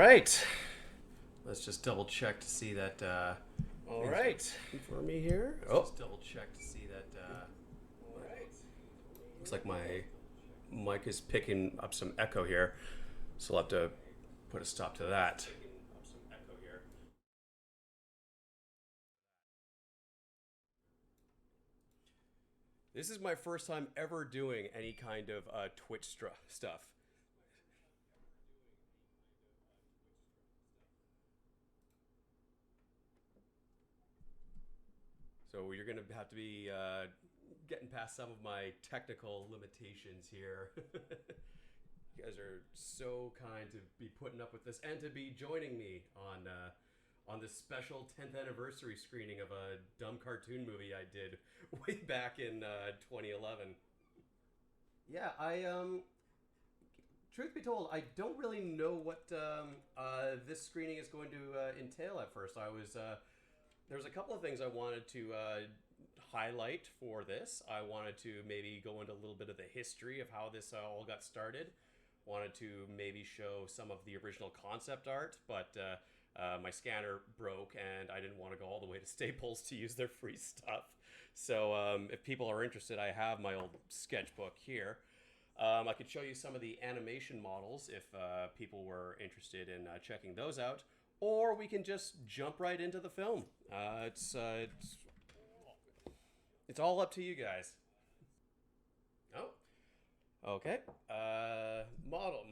right. Let's just double check to see that. All right. For me here. Let's just double check to see that. All right. Looks like my mic is picking up some echo here, so I'll have to put a stop to that. This is my first time ever doing any kind of Twitch stuff. So you're going to have to be getting past some of my technical limitations here. You guys are so kind to be putting up with this and to be joining me on this special 10th anniversary screening of a dumb cartoon movie I did way back in 2011. Yeah, truth be told, I don't really know what this screening is going to entail at first. There's a couple of things I wanted to highlight for this. I wanted to maybe go into a little bit of the history of how this all got started. Wanted to maybe show some of the original concept art, but my scanner broke and I didn't want to go all the way to Staples to use their free stuff. So if people are interested, I have my old sketchbook here. I could show you some of the animation models if people were interested in checking those out. Or we can just jump right into the film. It's all up to you guys. Oh, okay.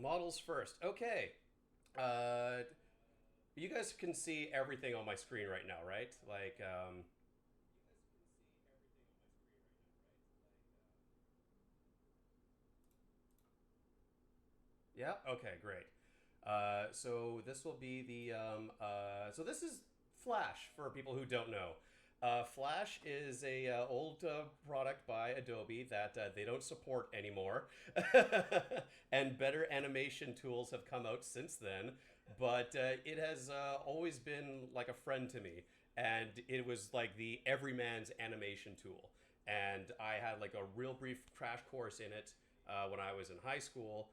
Models first. Okay. You guys can see everything on my screen right now, right? Yeah. Okay. Great. So this will be so this is Flash for people who don't know. Flash is a old product by Adobe that they don't support anymore, and better animation tools have come out since then. But it has always been like a friend to me, and it was like the everyman's animation tool. And I had like a real brief crash course in it when I was in high school,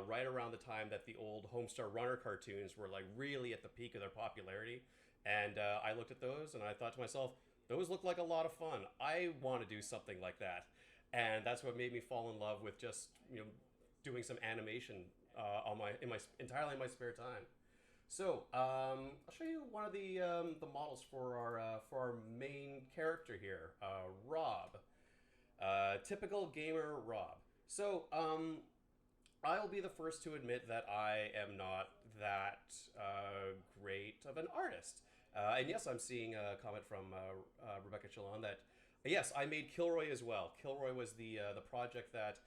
right around the time that the old Homestar Runner cartoons were like really at the peak of their popularity. And I looked at those and I thought to myself, those look like a lot of fun. I want to do something like that. And that's what made me fall in love with just doing some animation entirely in my spare time. So I'll show you one of the models for our main character here, Rob. Typical gamer Rob. So I'll be the first to admit that I am not that great of an artist. And yes, I'm seeing a comment from Rebecca Chillon that yes, I made Kilroy as well. Kilroy was the project that,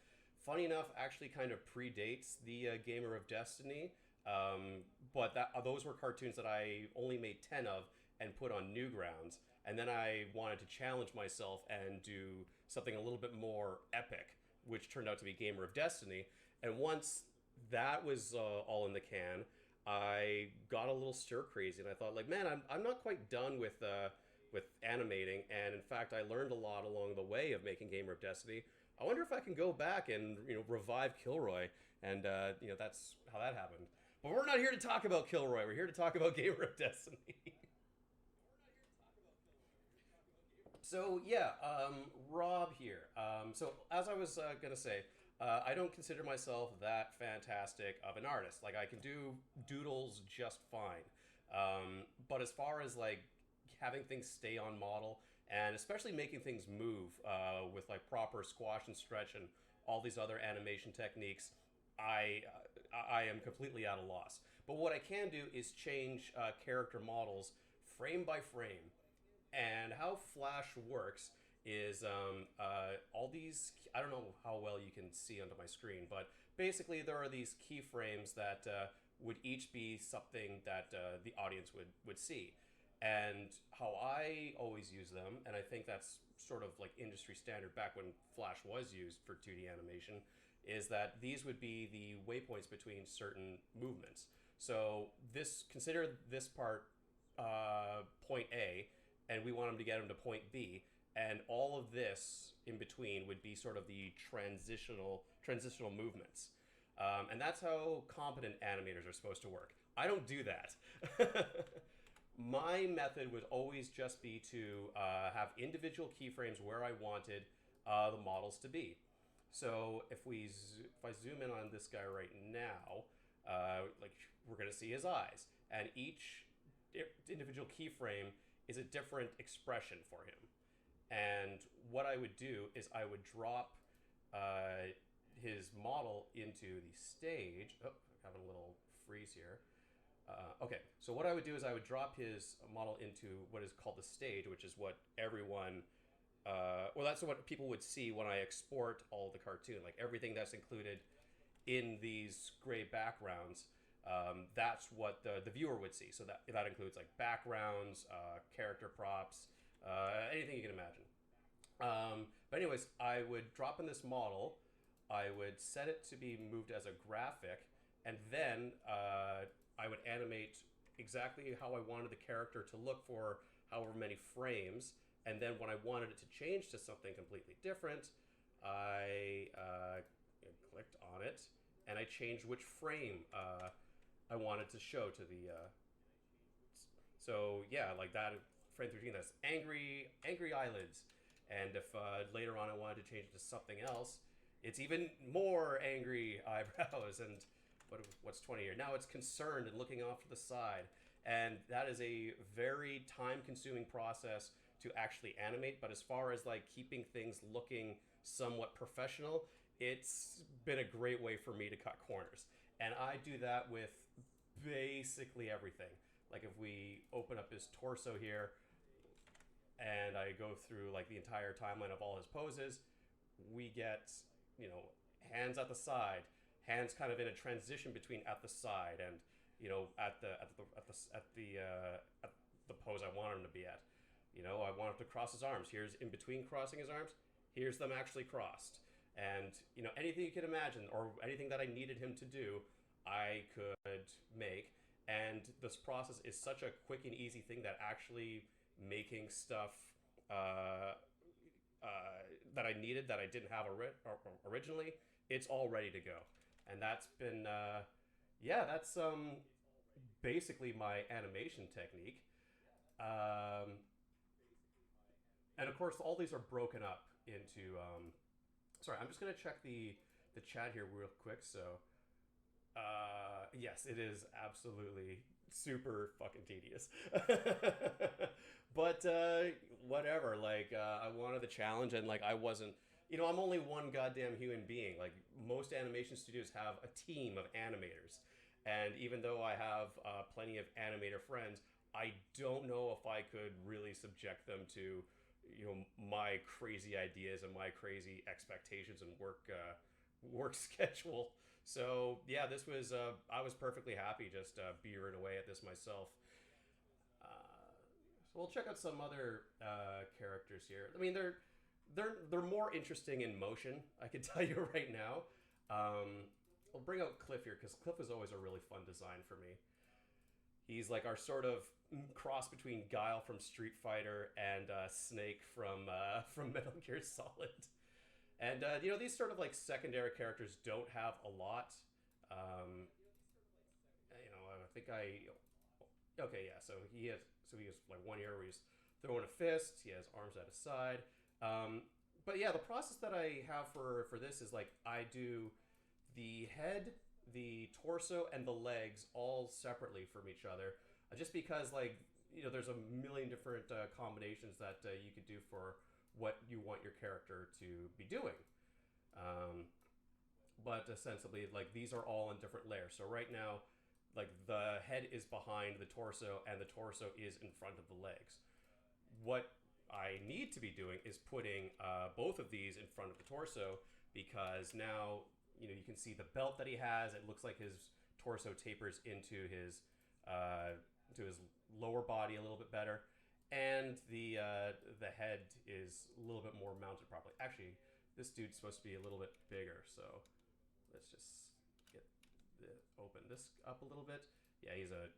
funny enough, actually kind of predates the Gamer of Destiny. But those were cartoons that I only made 10 of and put on Newgrounds. And then I wanted to challenge myself and do something a little bit more epic, which turned out to be Gamer of Destiny. And once that was all in the can, I got a little stir crazy, and I thought, like, man, I'm not quite done with animating. And in fact, I learned a lot along the way of making Gamer of Destiny. I wonder if I can go back and revive Kilroy, and that's how that happened. But we're not here to talk about Kilroy. We're here to talk about Gamer of Destiny. So yeah, Rob here. So as I was gonna say, I don't consider myself that fantastic of an artist. Like I can do doodles just fine, but as far as like having things stay on model and especially making things move with like proper squash and stretch and all these other animation techniques, I I am completely at a loss. But what I can do is change character models frame by frame. And how Flash works is all these. I don't know how well you can see onto my screen, but basically there are these keyframes that would each be something that the audience would see. And how I always use them, and I think that's sort of like industry standard back when Flash was used for 2D animation, is that these would be the waypoints between certain movements. So consider this part point A, and we want them to get them to point B, and all of this in between would be sort of the transitional movements. And that's how competent animators are supposed to work. I don't do that. My method would always just be to have individual keyframes where I wanted the models to be. So if I zoom in on this guy right now, like we're going to see his eyes, and each individual keyframe is a different expression for him. And what I would do is I would drop his model into the stage. Oh, I'm having a little freeze here. Okay, so what I would do is I would drop his model into what is called the stage, which is what everyone, well, that's what people would see when I export all the cartoon, like everything that's included in these gray backgrounds. That's what the viewer would see. So that includes like backgrounds, character props, anything you can imagine. But anyways, I would drop in this model. I would set it to be moved as a graphic, and then I would animate exactly how I wanted the character to look for however many frames. And then when I wanted it to change to something completely different, I clicked on it and I changed which frame I wanted to show to the. So yeah, like that frame 13. That's angry eyelids. And if later on I wanted to change it to something else, it's even more angry eyebrows. And what's 20 here? Now it's concerned and looking off to the side. And that is a very time-consuming process to actually animate. But as far as like keeping things looking somewhat professional, it's been a great way for me to cut corners. And I do that with basically everything. Like if we open up his torso here and I go through like the entire timeline of all his poses, we get, hands at the side, hands kind of in a transition between at the side and at the pose I want him to be at. I want him to cross his arms. Here's in between crossing his arms. Here's them actually crossed. And anything you can imagine or anything that I needed him to do, I could make. And this process is such a quick and easy thing that actually making stuff that I needed that I didn't have originally, it's all ready to go. And that's been, that's basically my animation technique. And of course, all these are broken up into. Sorry, I'm just gonna check the chat here real quick. So, yes, it is absolutely super fucking tedious. But whatever. Like, I wanted the challenge, and like I wasn't. I'm only one goddamn human being. Like most animation studios have a team of animators, and even though I have plenty of animator friends, I don't know if I could really subject them to, my crazy ideas and my crazy expectations and work schedule. So yeah, this was I was perfectly happy just beavering away at this myself. So we'll check out some other characters here. I mean, they're more interesting in motion, I can tell you right now. I'll bring out Cliff here because Cliff was always a really fun design for me. He's like our sort of cross between Guile from Street Fighter and Snake from Metal Gear Solid. And these sort of like secondary characters don't have a lot. I think okay, yeah. So he has like one ear where he's throwing a fist. He has arms at his side. But yeah, the process that I have for this is like I do the head, the torso, and the legs all separately from each other, just because like there's a million different combinations that you could do for what you want your character to be doing. But ostensibly, like these are all in different layers. So right now, like the head is behind the torso and the torso is in front of the legs. What I need to be doing is putting both of these in front of the torso, because now you can see the belt that he has. It looks like his torso tapers into his lower body a little bit better, and the head is a little bit more mounted properly. Actually, this dude's supposed to be a little bit bigger, so let's just open this up a little bit. Yeah, he's a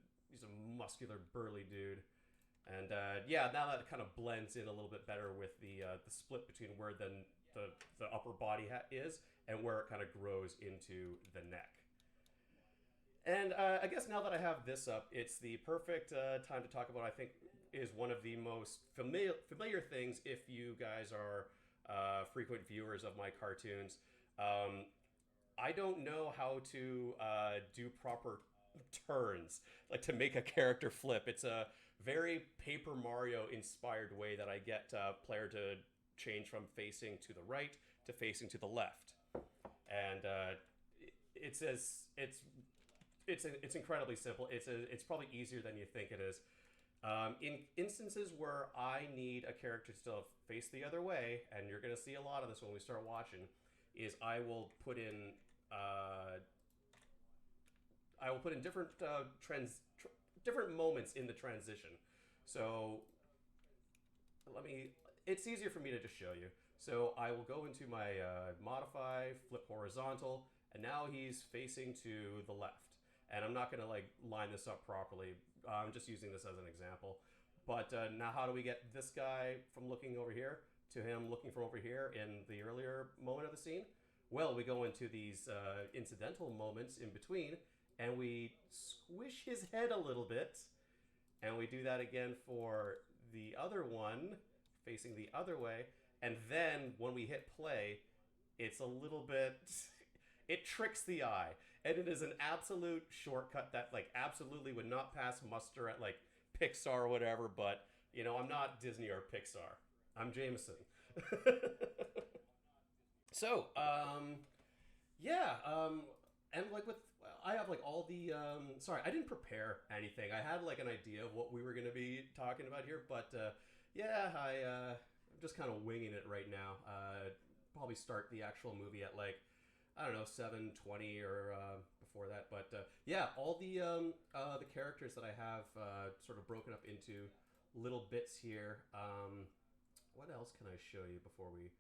muscular, burly dude, and now that kind of blends in a little bit better with the split between where the upper body is and where it kind of grows into the neck. And I guess now that I have this up, it's the perfect time to talk about, I think, is one of the most familiar things if you guys are frequent viewers of my cartoons. Um, I don't know how to do proper turns, like to make a character flip. It's a very Paper Mario inspired way that I get player to change from facing to the right to facing to the left, and it's as it's incredibly simple. It's probably easier than you think it is. In instances where I need a character to still face the other way, and you're going to see a lot of this when we start watching, is I will put in different different moments in the transition. So let me. It's easier for me to just show you. So I will go into my modify, flip horizontal, and now he's facing to the left. And I'm not going to like line this up properly. I'm just using this as an example. But now how do we get this guy from looking over here to him looking from over here in the earlier moment of the scene? Well, we go into these incidental moments in between, and we squish his head a little bit. And we do that again for the other one, facing the other way. And then when we hit play, it's a little bit... It tricks the eye. And it is an absolute shortcut that, like, absolutely would not pass muster at, like, Pixar or whatever. But, you know, I'm not Disney or Pixar. I'm Jameson. So, yeah, and like with, I have like all the, sorry, I didn't prepare anything. I had like an idea of what we were going to be talking about here, but, yeah, I'm just kind of winging it right now. Probably start the actual movie at like, I don't know, 7:20 or, before that, but, yeah, all the characters that I have, sort of broken up into little bits here. What else can I show you before we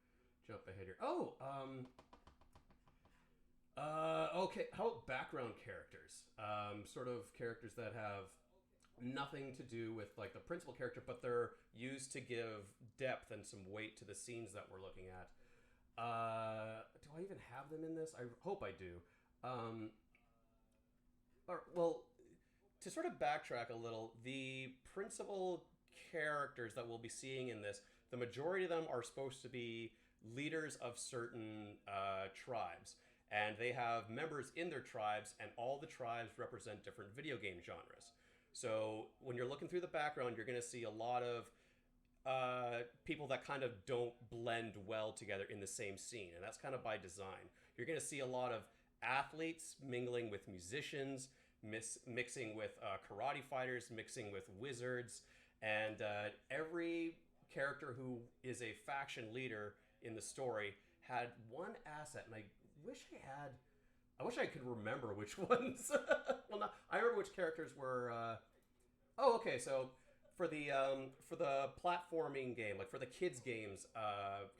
jump ahead here? Oh, okay. How about background characters? Sort of characters that have nothing to do with like the principal character, but they're used to give depth and some weight to the scenes that we're looking at. Do I even have them in this? I hope I do. Well, to sort of backtrack a little, the principal characters that we'll be seeing in this, the majority of them are supposed to be leaders of certain tribes, and they have members in their tribes, and all the tribes represent different video game genres. So when you're looking through the background, you're going to see a lot of people that kind of don't blend well together in the same scene, and that's kind of by design. You're going to see a lot of athletes mingling with musicians, mixing with karate fighters, mixing with wizards, and every character who is a faction leader in the story had one asset, and I wish I could remember which ones. Well, not, I remember which characters were. Oh, okay. So for the platforming game, like for the kids games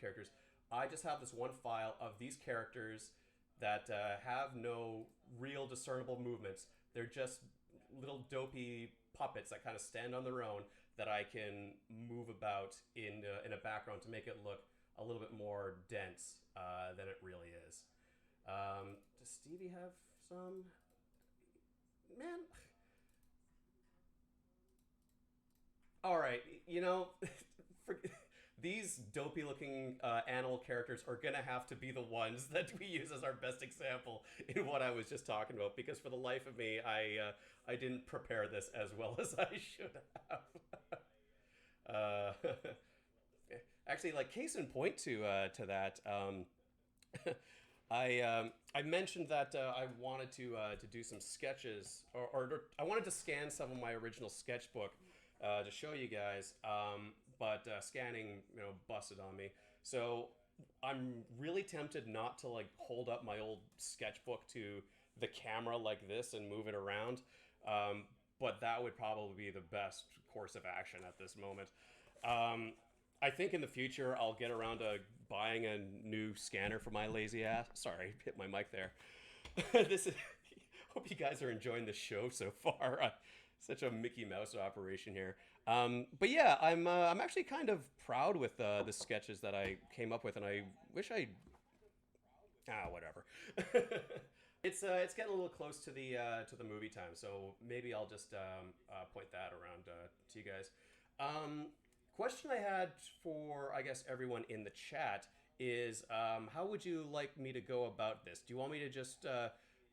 characters, I just have this one file of these characters that have no real discernible movements. They're just little dopey puppets that kind of stand on their own that I can move about in a background to make it look a little bit more dense than it really is. Does Stevie have some? Man. All right, you know, these dopey-looking animal characters are gonna have to be the ones that we use as our best example in what I was just talking about, because for the life of me, I didn't prepare this as well as I should have. Actually, like case in point to that, I mentioned that I wanted to do some sketches, or I wanted to scan some of my original sketchbook to show you guys, but scanning, busted on me. So I'm really tempted not to like hold up my old sketchbook to the camera like this and move it around, but that would probably be the best course of action at this moment. I think in the future I'll get around to buying a new scanner for my lazy ass. Sorry, hit my mic there. Hope you guys are enjoying the show so far. Such a Mickey Mouse operation here. But yeah, I'm actually kind of proud with the sketches that I came up with, and I wish whatever. It's getting a little close to the movie time, so maybe I'll just point that around to you guys. Um, Question I had for I guess everyone in the chat is how would you like me to go about this? Do you want me to just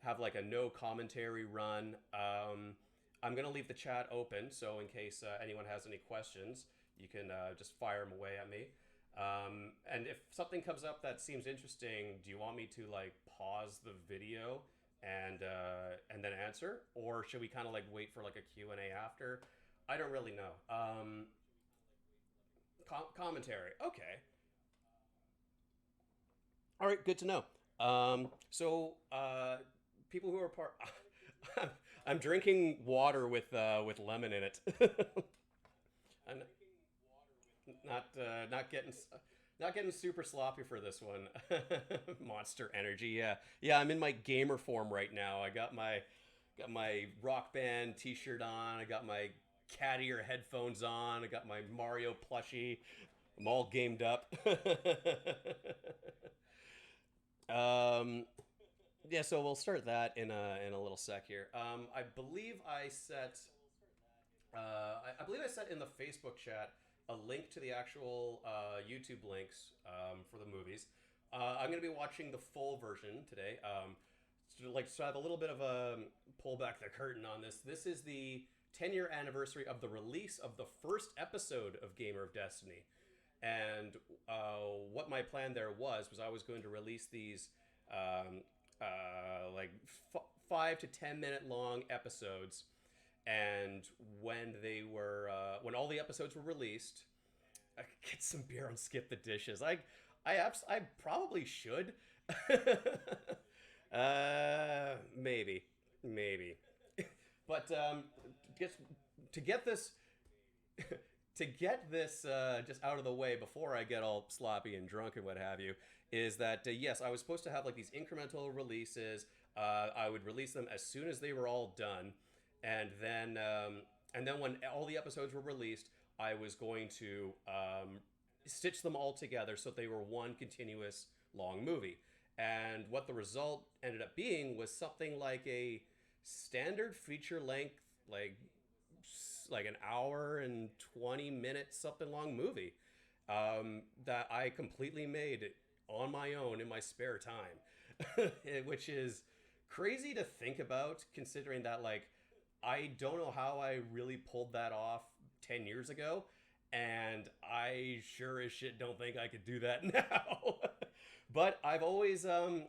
have like a no commentary run? I'm gonna leave the chat open, so in case anyone has any questions, you can just fire them away at me. And if something comes up that seems interesting, do you want me to like pause the video and then answer, or should we kind of like wait for like a Q&A after? I don't really know. Commentary. Okay. All right. Good to know. People who are part. I'm drinking water with lemon in it. I'm not getting super sloppy for this one. Monster Energy. Yeah. Yeah, I'm in my gamer form right now. I got my Rock Band t-shirt on. I got my cat ear headphones on. I got my Mario plushie. I'm all gamed up. um yeah, so we'll start that in a little sec here. I believe I set I believe I set in the Facebook chat a link to the actual YouTube links for the movies. I'm going to be watching the full version today. So I have a little bit of a pull back the curtain on this. This is the 10-year anniversary of the release of the first episode of Gamer of Destiny. And what my plan there was I was going to release these like 5 to 10 minute long episodes, and when all the episodes were released, I could get some beer and skip the dishes. I probably should. Maybe, but just to get this just out of the way before I get all sloppy and drunk and what have you, is that yes, I was supposed to have like these incremental releases. I would release them as soon as they were all done, and then when all the episodes were released, I was going to stitch them all together so they were one continuous long movie. And what the result ended up being was something like a standard feature length, like an hour and 20 minutes something long movie that I completely made on my own in my spare time, which is crazy to think about, considering that like I don't know how I really pulled that off 10 years ago, and I sure as shit don't think I could do that now. But I've always said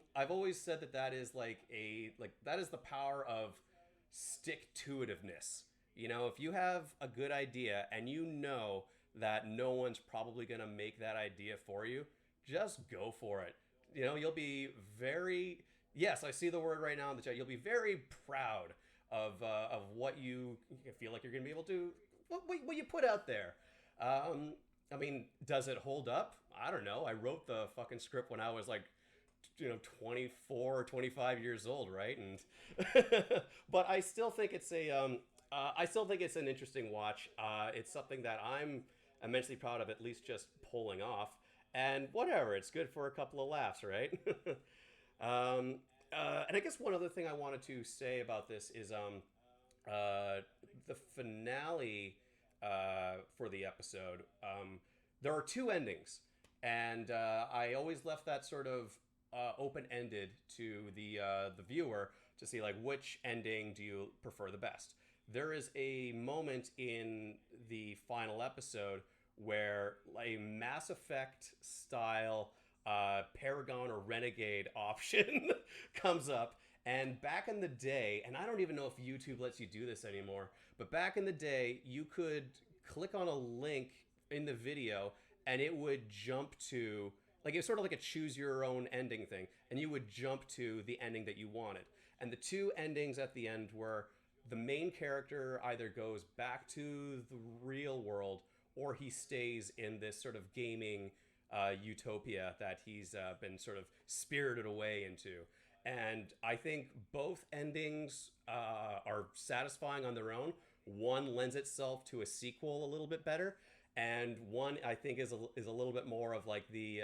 that is that is the power of stick-to-itiveness. You know, if you have a good idea and you know that no one's probably going to make that idea for you, just go for it. You know, you'll be very, yes, I see the word right now in the chat. You'll be very proud of what you feel like you're going to be able to, what you put out there. I mean, does it hold up? I don't know. I wrote the fucking script when I was like, 24 or 25 years old, right? And but I still think it's an interesting watch. It's something that I'm immensely proud of, at least just pulling off. And whatever, it's good for a couple of laughs, right? And I guess one other thing I wanted to say about this is the finale for the episode. There are two endings, and I always left that sort of open-ended to the viewer to see like which ending do you prefer the best. There is a moment in the final episode where a Mass Effect style Paragon or Renegade option comes up. And back in the day, and I don't even know if YouTube lets you do this anymore, but back in the day, you could click on a link in the video and it would jump to, like, it was sort of like a choose your own ending thing, and you would jump to the ending that you wanted. And the two endings at the end were the main character either goes back to the real world or he stays in this sort of gaming utopia that he's been sort of spirited away into. And I think both endings are satisfying on their own. One lends itself to a sequel a little bit better, and one I think is a little bit more of like the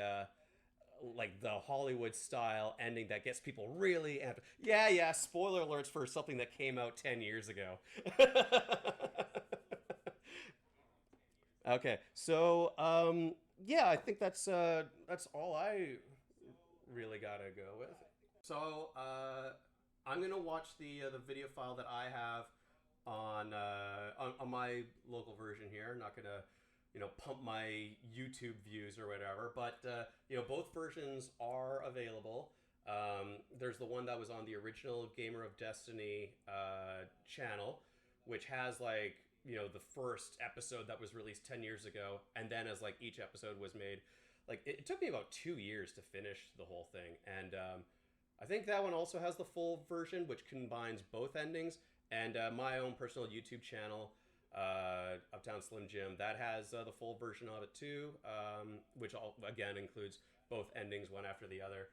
like the Hollywood style ending that gets people really amped. Yeah, yeah. Spoiler alerts for something that came out 10 years ago. Okay, so yeah, I think that's all I really gotta go with. So I'm gonna watch the video file that I have on my local version here. I'm not gonna pump my YouTube views or whatever, but both versions are available. There's the one that was on the original Gamer of Destiny channel, which has like the first episode that was released 10 years ago, and then as like each episode was made, like it took me about 2 years to finish the whole thing. And I think that one also has the full version, which combines both endings. And my own personal YouTube channel, Uptownslimjim, that has the full version of it too, which again includes both endings, one after the other.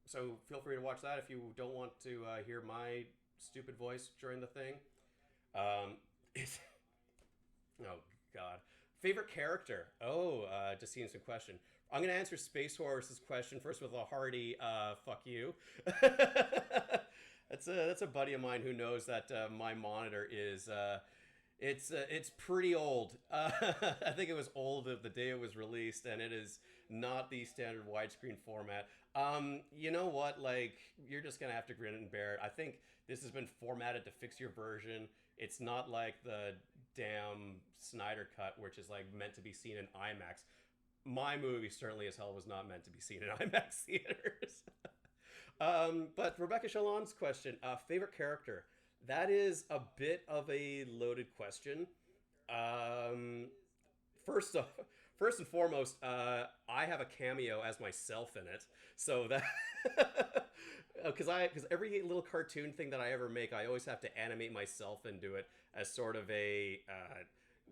So feel free to watch that if you don't want to hear my stupid voice during the thing. Oh God, favorite character? Oh, just seeing some question. I'm gonna answer Space Horse's question first with a hearty "fuck you." That's a buddy of mine who knows that my monitor is it's pretty old. I think it was old the day it was released, and it is not the standard widescreen format. You know what? Like, you're just gonna have to grin and bear it. I think this has been formatted to fix your version. It's not like the damn Snyder cut, which is like meant to be seen in IMAX. My movie certainly as hell was not meant to be seen in IMAX theaters. But Rebecca Shalon's question, favorite character. That is a bit of a loaded question. Um, first off, first and foremost, I have a cameo as myself in it, so that because every little cartoon thing that I ever make, I always have to animate myself into it as sort of a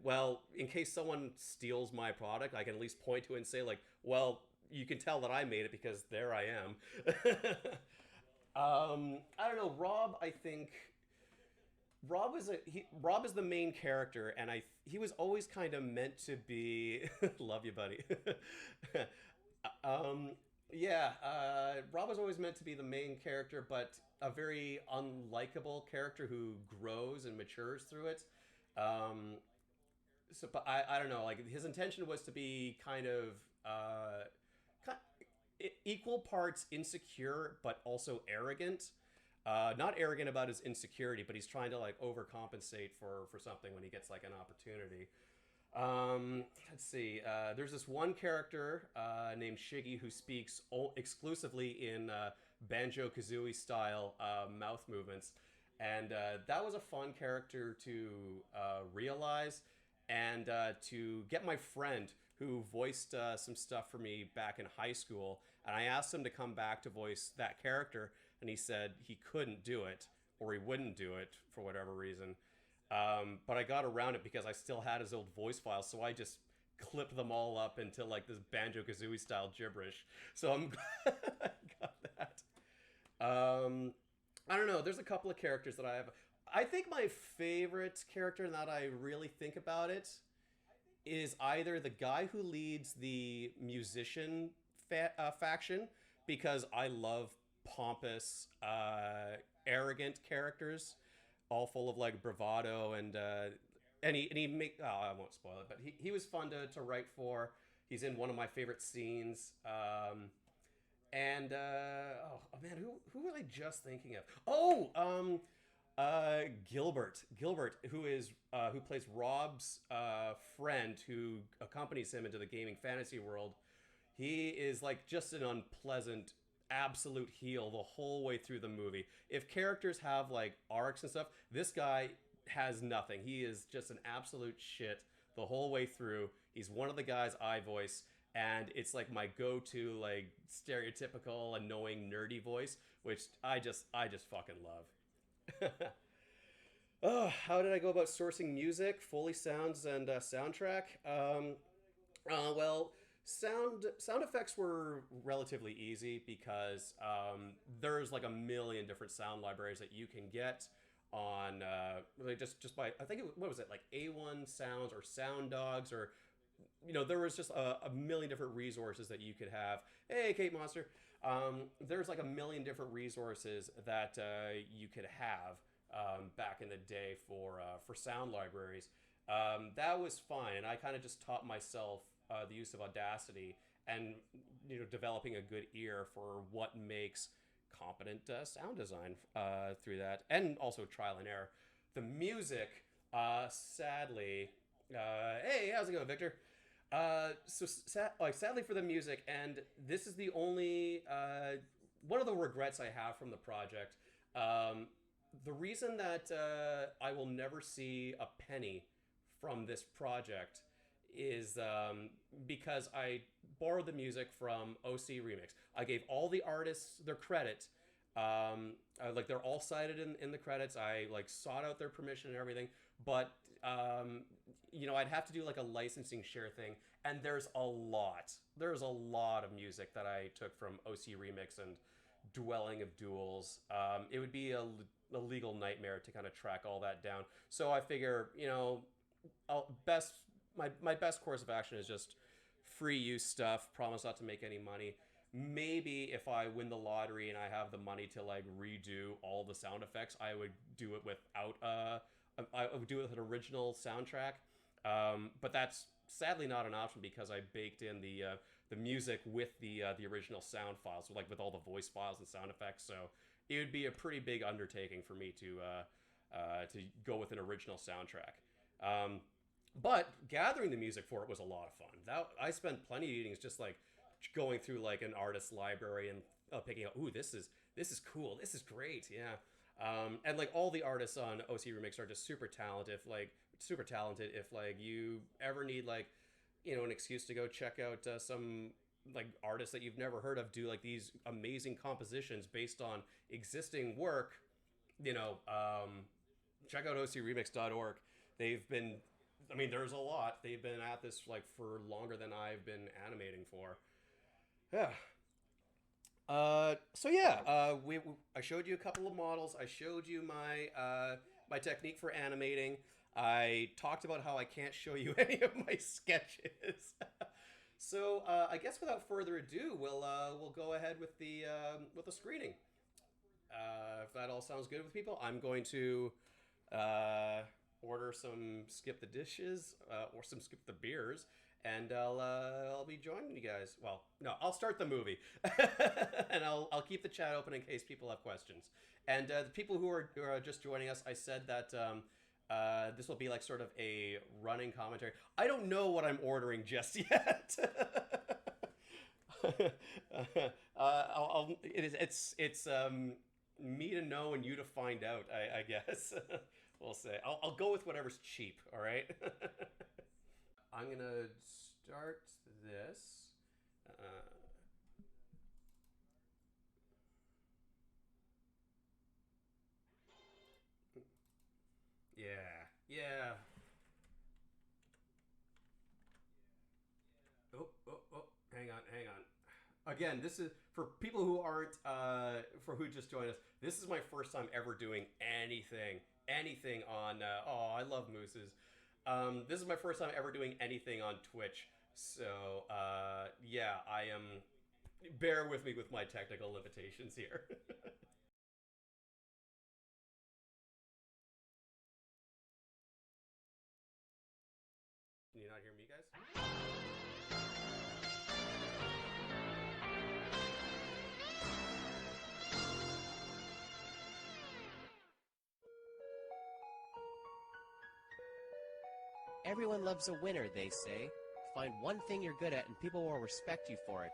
well, in case someone steals my product, I can at least point to it and say like, well, you can tell that I made it because there I am. I don't know. Rob, I think Rob is the main character, and he was always kind of meant to be. Love you, buddy. um, yeah, Rob was always meant to be the main character, but a very unlikable character who grows and matures through it. Um, but I don't know. Like his intention was to be kind of equal parts insecure, but also arrogant. Not arrogant about his insecurity, but he's trying to like overcompensate for something when he gets like an opportunity. Let's see. There's this one character named Shiggy who speaks exclusively in Banjo Kazooie style mouth movements, and that was a fun character to realize, and to get my friend who voiced some stuff for me back in high school, and I asked him to come back to voice that character, and he said he couldn't do it, or he wouldn't do it for whatever reason. But I got around it because I still had his old voice files, so I just clipped them all up into like this Banjo Kazooie style gibberish. So I'm glad I got that. I don't know. There's a couple of characters that I have. I think my favorite character, now that I really think about it, is either the guy who leads the musician faction, because I love pompous, arrogant characters, all full of like bravado and he make I won't spoil it, but he was fun to write for. He's in one of my favorite scenes. And oh man, who was I just thinking of? Gilbert, who plays Rob's friend who accompanies him into the gaming fantasy world. He is like just an unpleasant absolute heel the whole way through the movie. If characters have like arcs and stuff, this guy has nothing. He is just an absolute shit the whole way through. He's one of the guys I voice, and it's like my go-to like stereotypical annoying nerdy voice, which I just fucking love. Oh, how did I go about sourcing music, Foley sounds, and soundtrack? Well, sound effects were relatively easy because there's like a million different sound libraries that you can get on just by, I think what was it, like A1 Sounds or Sound Dogs, or there was just a million different resources that you could have. Hey, Kate Monster. There's like a million different resources that you could have back in the day for sound libraries. That was fine, and I kind of just taught myself the use of Audacity and developing a good ear for what makes competent sound design through that, and also trial and error. The music, sadly, hey, how's it going, Victor? Sadly for the music, and this is the only one of the regrets I have from the project. The reason that I will never see a penny from this project is because I borrowed the music from OC Remix. I gave all the artists their credit. Like they're all cited in the credits. I like sought out their permission and everything, but I'd have to do like a licensing share thing, and there's a lot of music that I took from OC Remix and Dwelling of Duels. It would be a legal nightmare to kind of track all that down. So I figure, my best course of action is just free use stuff, promise not to make any money. Maybe if I win the lottery and I have the money to like redo all the sound effects, I would do it without I would do it with an original soundtrack. But that's sadly not an option because I baked in the music with the original sound files, so like with all the voice files and sound effects. So it would be a pretty big undertaking for me to go with an original soundtrack. But gathering the music for it was a lot of fun. I spent plenty of evenings just like going through like an artist's library and picking out, ooh, this is cool, this is great, yeah. And like all the artists on OC Remix are just super talented. If like you ever need like an excuse to go check out some like artists that you've never heard of do like these amazing compositions based on existing work, check out ocremix.org. There's a lot. They've been at this like for longer than I've been animating for. Yeah. I showed you a couple of models. I showed you my technique for animating. I talked about how I can't show you any of my sketches. So I guess without further ado, we'll go ahead with the screening. If that all sounds good with people, I'm going to order some skip the dishes or some skip the beers, and I'll be joining you guys. Well, no, I'll start the movie, and I'll keep the chat open in case people have questions. And the people who are just joining us, I said that this will be like sort of a running commentary. I don't know what I'm ordering just yet. It's me to know and you to find out, I guess. We'll say. I'll go with whatever's cheap, all right? I'm going to start this. Yeah. Oh, hang on. Again, this is, for people who aren't, for who just joined us, this is my first time ever doing anything on, I love mooses. This is my first time ever doing anything on Twitch. So, yeah, bear with me with my technical limitations here. Can you not hear me, guys? Everyone loves a winner, they say. Find one thing you're good at and people will respect you for it.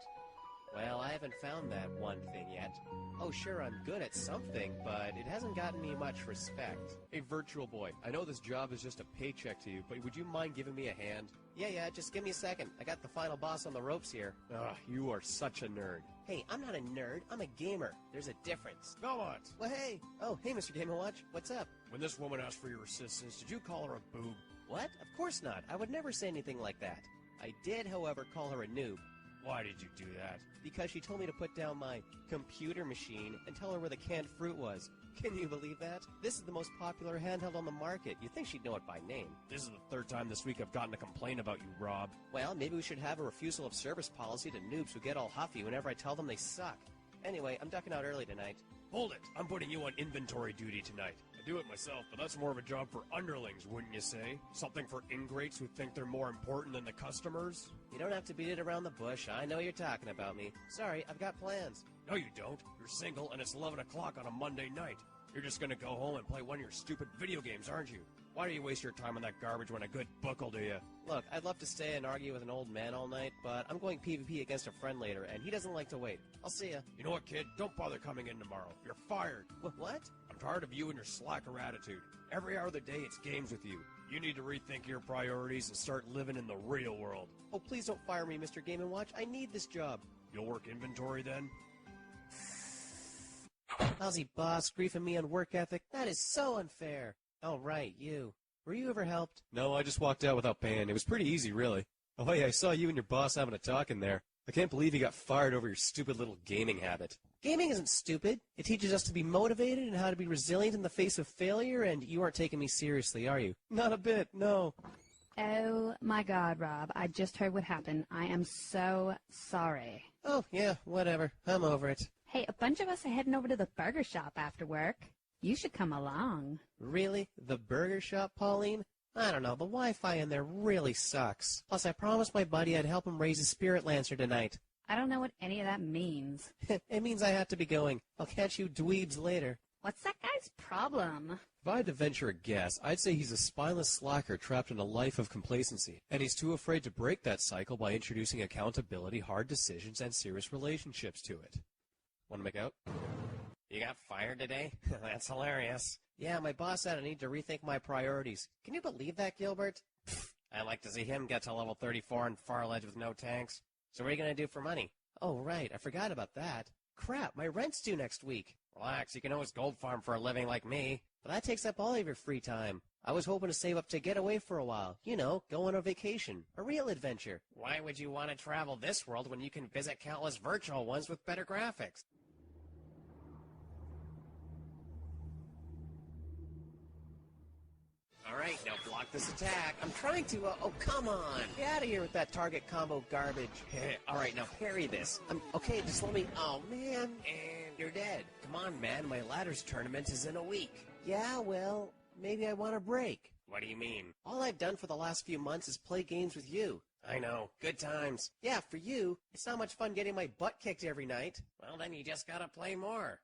Well, I haven't found that one thing yet. Oh, sure, I'm good at something, but it hasn't gotten me much respect. Hey, Virtual Boy, I know this job is just a paycheck to you, but would you mind giving me a hand? Yeah, just give me a second. I got the final boss on the ropes here. Ugh, you are such a nerd. Hey, I'm not a nerd. I'm a gamer. There's a difference. Belmont! Well, hey. Oh, hey, Mr. Game & Watch. What's up? When this woman asked for your assistance, did you call her a boob? What? Of course not. I would never say anything like that. I did, however, call her a noob. Why did you do that? Because she told me to put down my computer machine and tell her where the canned fruit was. Can you believe that? This is the most popular handheld on the market. You'd think she'd know it by name. This is the third time this week I've gotten a complaint about you, Rob. Well, maybe we should have a refusal of service policy to noobs who get all huffy whenever I tell them they suck. Anyway, I'm ducking out early tonight. Hold it! I'm putting you on inventory duty tonight. I do it myself, but that's more of a job for underlings, wouldn't you say? Something for ingrates who think they're more important than the customers? You don't have to beat it around the bush. I know you're talking about me. Sorry, I've got plans. No, you don't. You're single, and it's 11 o'clock on a Monday night. You're just gonna go home and play one of your stupid video games, aren't you? Why do you waste your time on that garbage when a good book will do you? Look, I'd love to stay and argue with an old man all night, but I'm going PvP against a friend later, and he doesn't like to wait. I'll see ya. You know what, kid? Don't bother coming in tomorrow. You're fired. What? I'm tired of you and your slacker attitude. Every hour of the day, it's games with you. You need to rethink your priorities and start living in the real world. Oh, please don't fire me, Mr. Game & Watch. I need this job. You'll work inventory then? Lousy boss griefing me on work ethic. That is so unfair. Oh, right, you. Were you ever helped? No, I just walked out without paying. It was pretty easy, really. Oh, hey, I saw you and your boss having a talk in there. I can't believe you got fired over your stupid little gaming habit. Gaming isn't stupid. It teaches us to be motivated and how to be resilient in the face of failure, and you aren't taking me seriously, are you? Not a bit, no. Oh my God, Rob, I just heard what happened. I am so sorry. Oh, yeah, whatever. I'm over it. Hey, a bunch of us are heading over to the burger shop after work. You should come along. Really? The burger shop, Pauline? I don't know, the Wi-Fi in there really sucks. Plus, I promised my buddy I'd help him raise his spirit lancer tonight. I don't know what any of that means. It means I have to be going. I'll catch you dweebs later. What's that guy's problem? If I had to venture a guess, I'd say he's a spineless slacker trapped in a life of complacency, and he's too afraid to break that cycle by introducing accountability, hard decisions, and serious relationships to it. Want to make out? You got fired today? That's hilarious. Yeah, my boss said I need to rethink my priorities. Can you believe that, Gilbert? I'd like to see him get to level 34 and far ledge with no tanks. So what are you going to do for money? Oh, right, I forgot about that. Crap, my rent's due next week. Relax, you can always gold farm for a living like me. But that takes up all of your free time. I was hoping to save up to get away for a while. You know, go on a vacation. A real adventure. Why would you want to travel this world when you can visit countless virtual ones with better graphics? Alright, now block this attack. I'm trying to, oh, come on. Get out of here with that target combo garbage. Alright, now parry this. Okay, just let me, oh, man. And you're dead. Come on, man, my ladders tournament is in a week. Yeah, well, maybe I want a break. What do you mean? All I've done for the last few months is play games with you. I know, good times. Yeah, for you, it's not much fun getting my butt kicked every night. Well, then you just gotta play more.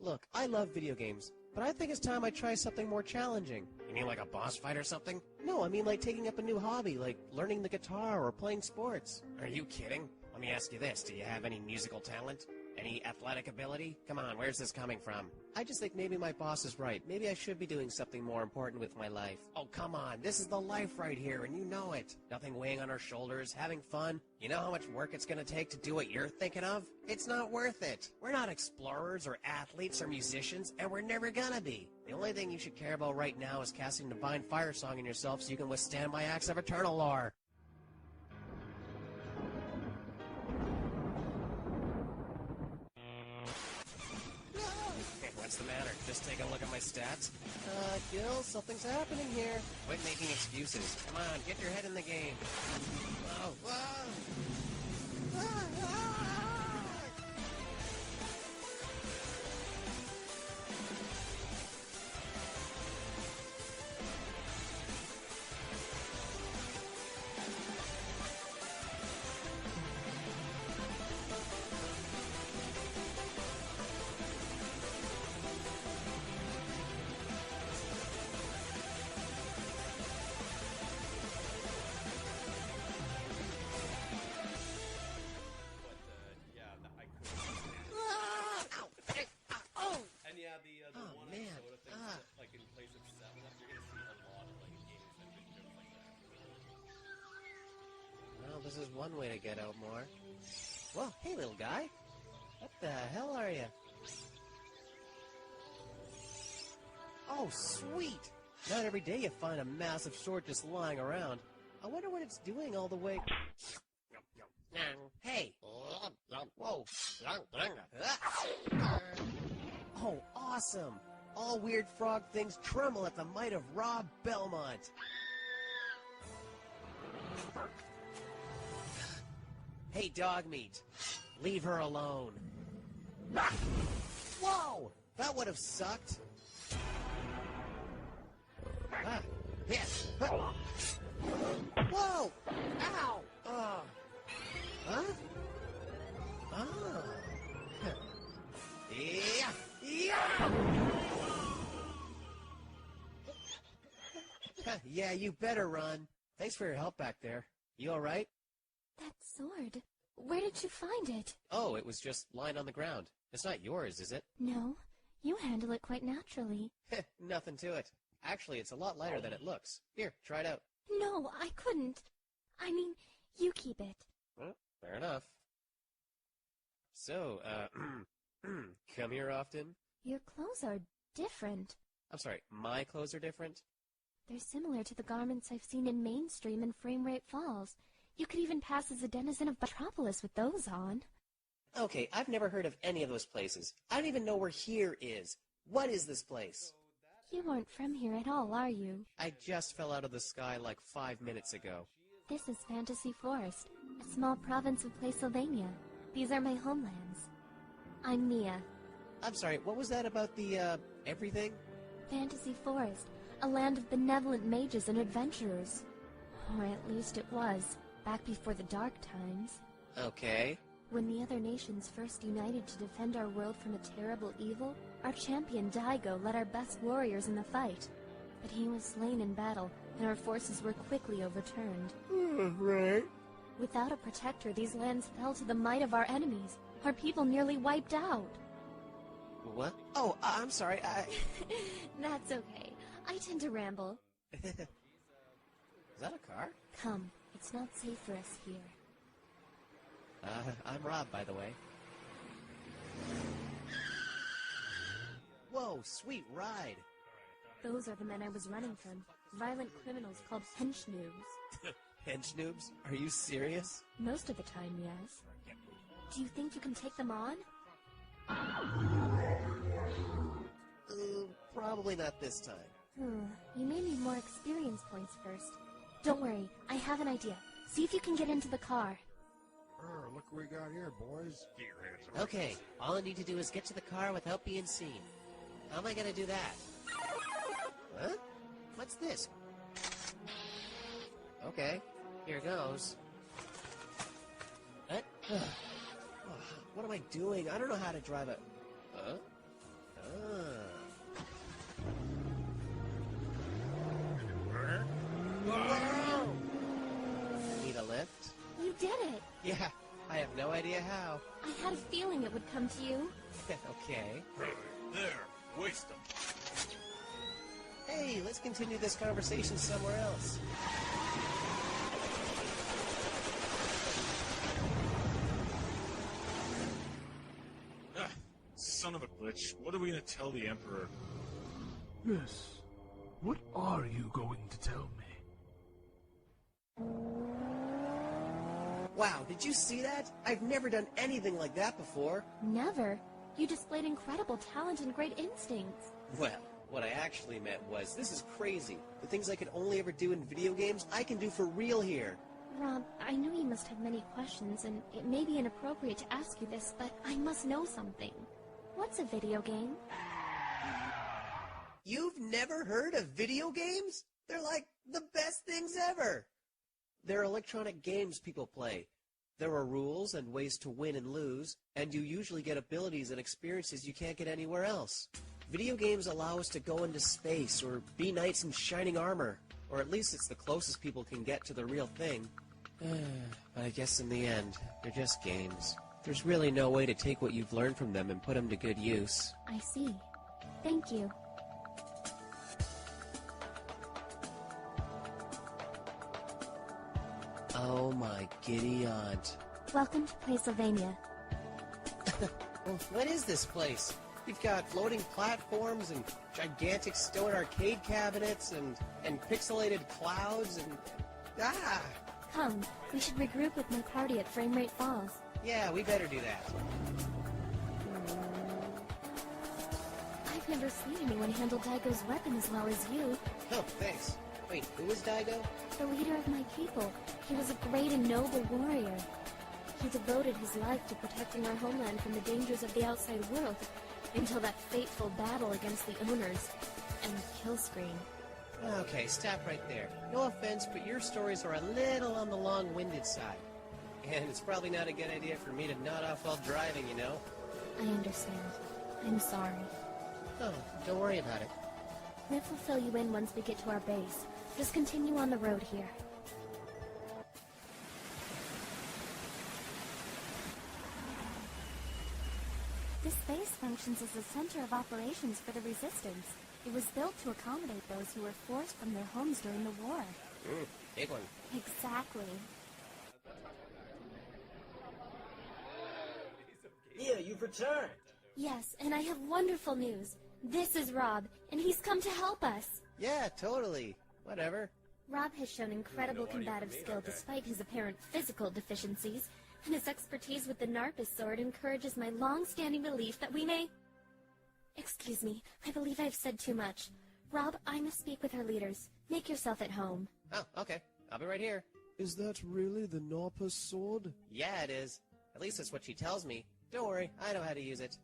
Look, I love video games, but I think it's time I try something more challenging. You mean like a boss fight or something? No, I mean like taking up a new hobby, like learning the guitar or playing sports. Are you kidding? Let me ask you this, do you have any musical talent? Any athletic ability? Come on, where's this coming from? I just think maybe my boss is right. Maybe I should be doing something more important with my life. Oh, come on, this is the life right here, and you know it. Nothing weighing on our shoulders, having fun. You know how much work it's gonna take to do what you're thinking of? It's not worth it. We're not explorers or athletes or musicians, and we're never gonna be. The only thing you should care about right now is casting Divine Fire Song in yourself so you can withstand my acts of eternal lore. What's the matter? Just take a look at my stats? Gil, something's happening here. Quit making excuses. Come on, get your head in the game. Oh, this is one way to get out more. Well, hey, little guy. What the hell are you? Oh, sweet! Not every day you find a massive sword just lying around. I wonder what it's doing all the way... Hey! Whoa! Oh, awesome! All weird frog things tremble at the might of Rob Belmont. Hey, dog meat. Leave her alone. Whoa! That would have sucked. Ah, yes. Whoa! Ow! Huh? Ah. Yeah! Yeah! Yeah, you better run. Thanks for your help back there. You all right? That sword. Where did you find it? Oh, it was just lying on the ground. It's not yours, is it? No. You handle it quite naturally. Nothing to it. Actually, it's a lot lighter than it looks. Here, try it out. No, I couldn't. I mean, you keep it. Well, fair enough. So, come here often? Your clothes are different. I'm sorry, my clothes are different? They're similar to the garments I've seen in Mainstream and Frame Rate Falls. You could even pass as a denizen of Metropolis with those on. Okay, I've never heard of any of those places. I don't even know where here is. What is this place? You aren't from here at all, are you? I just fell out of the sky like 5 minutes ago. This is Fantasy Forest, a small province of Playsylvania. These are my homelands. I'm Mia. I'm sorry, what was that about the, everything? Fantasy Forest, a land of benevolent mages and adventurers. Or at least it was, back before the Dark Times. Okay. When the other nations first united to defend our world from a terrible evil, our champion Daigo led our best warriors in the fight. But he was slain in battle, and our forces were quickly overturned. Right. Without a protector, these lands fell to the might of our enemies. Our people nearly wiped out. What? Oh, I'm sorry, That's okay. I tend to ramble. Is that a car? Come, it's not safe for us here. I'm Rob, by the way. Whoa, sweet ride. Those are the men I was running from. Violent criminals called hench noobs. Hench noobs? Are you serious? Most of the time, yes. Do you think you can take them on? Probably not this time. You may need more experience points first. Don't worry, I have an idea. See if you can get into the car. Look what we got here, boys. Okay, all I need to do is get to the car without being seen. How am I gonna do that? Huh? What's this? Okay, here goes. What? What am I doing? I don't know how to drive a... Huh? Whoa! Need a lift? You did it! Yeah, I have no idea how. I had a feeling it would come to you. Okay. There, waste them. Hey, let's continue this conversation somewhere else. Son of a bitch. What are we gonna tell the Emperor? Yes. What are you going to tell me? Wow, did you see that? I've never done anything like that before. Never. You displayed incredible talent and great instincts. Well, what I actually meant was, this is crazy. The things I could only ever do in video games, I can do for real here. Rob, I know you must have many questions, and it may be inappropriate to ask you this, but I must know something. What's a video game? You've never heard of video games? They're like the best things ever. They're electronic games people play. There are rules and ways to win and lose, and you usually get abilities and experiences you can't get anywhere else. Video games allow us to go into space or be knights in shining armor, or at least it's the closest people can get to the real thing. But I guess in the end, they're just games. There's really no way to take what you've learned from them and put them to good use. I see. Thank you. Oh my giddy aunt. Welcome to Playsylvania. What is this place? We've got floating platforms and gigantic stone arcade cabinets and pixelated clouds and... Ah! Come, We should regroup with my party at Frame Rate Falls. Yeah, we better do that. I've never seen anyone handle Daigo's weapon as well as you. Oh, thanks. Wait, who is Daigo? The leader of my people. He was a great and noble warrior. He devoted his life to protecting our homeland from the dangers of the outside world, until that fateful battle against the owners and Killscreen. Okay, stop right there. No offense, but your stories are a little on the long-winded side. And it's probably not a good idea for me to nod off while driving, you know? I understand. I'm sorry. Oh, don't worry about it. Liv will fill you in once we get to our base. Just continue on the road here. This base functions as a center of operations for the Resistance. It was built to accommodate those who were forced from their homes during the war. Big one. Exactly. Mia, you've returned! Yes, and I have wonderful news. This is Rob, and he's come to help us. Yeah, totally. Whatever. Rob has shown incredible combative skill despite his apparent physical deficiencies, and his expertise with the Narpus sword encourages my long-standing belief that we may... Excuse me, I believe I've said too much. Rob, I must speak with our leaders. Make yourself at home. Oh, okay. I'll be right here. Is that really the Narpus sword? Yeah, it is. At least that's what she tells me. Don't worry, I know how to use it.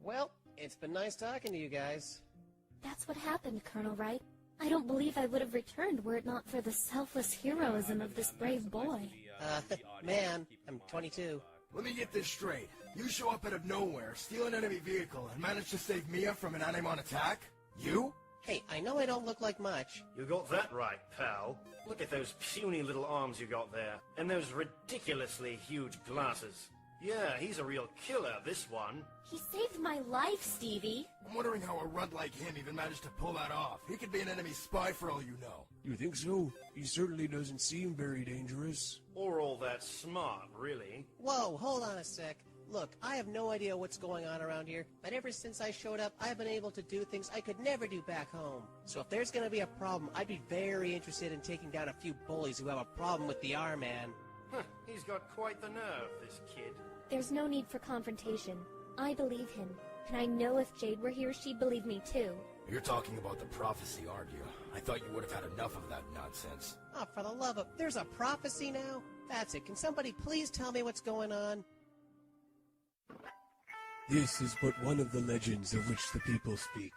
Well, it's been nice talking to you guys. That's what happened, Colonel Wright. I don't believe I would have returned were it not for the selfless heroism of this brave boy. Man, I'm 22. Let me get this straight. You show up out of nowhere, steal an enemy vehicle, and manage to save Mia from an Animon attack? You? Hey, I know I don't look like much. You got that right, pal. Look at those puny little arms you got there, and those ridiculously huge glasses. Yeah, he's a real killer, this one. He saved my life, Stevie. I'm wondering how a runt like him even managed to pull that off. He could be an enemy spy for all you know. You think so? He certainly doesn't seem very dangerous. Or all that smart, really. Whoa, hold on a sec. Look, I have no idea what's going on around here, but ever since I showed up, I've been able to do things I could never do back home. So if there's gonna be a problem, I'd be very interested in taking down a few bullies who have a problem with the R-Man. Huh, he's got quite the nerve, this kid. There's no need for confrontation. I believe him, and I know if Jade were here, she'd believe me too. You're talking about the prophecy, aren't you? I thought you would have had enough of that nonsense. Oh, for the love of... There's a prophecy now? That's it. Can somebody please tell me what's going on? This is but one of the legends of which the people speak.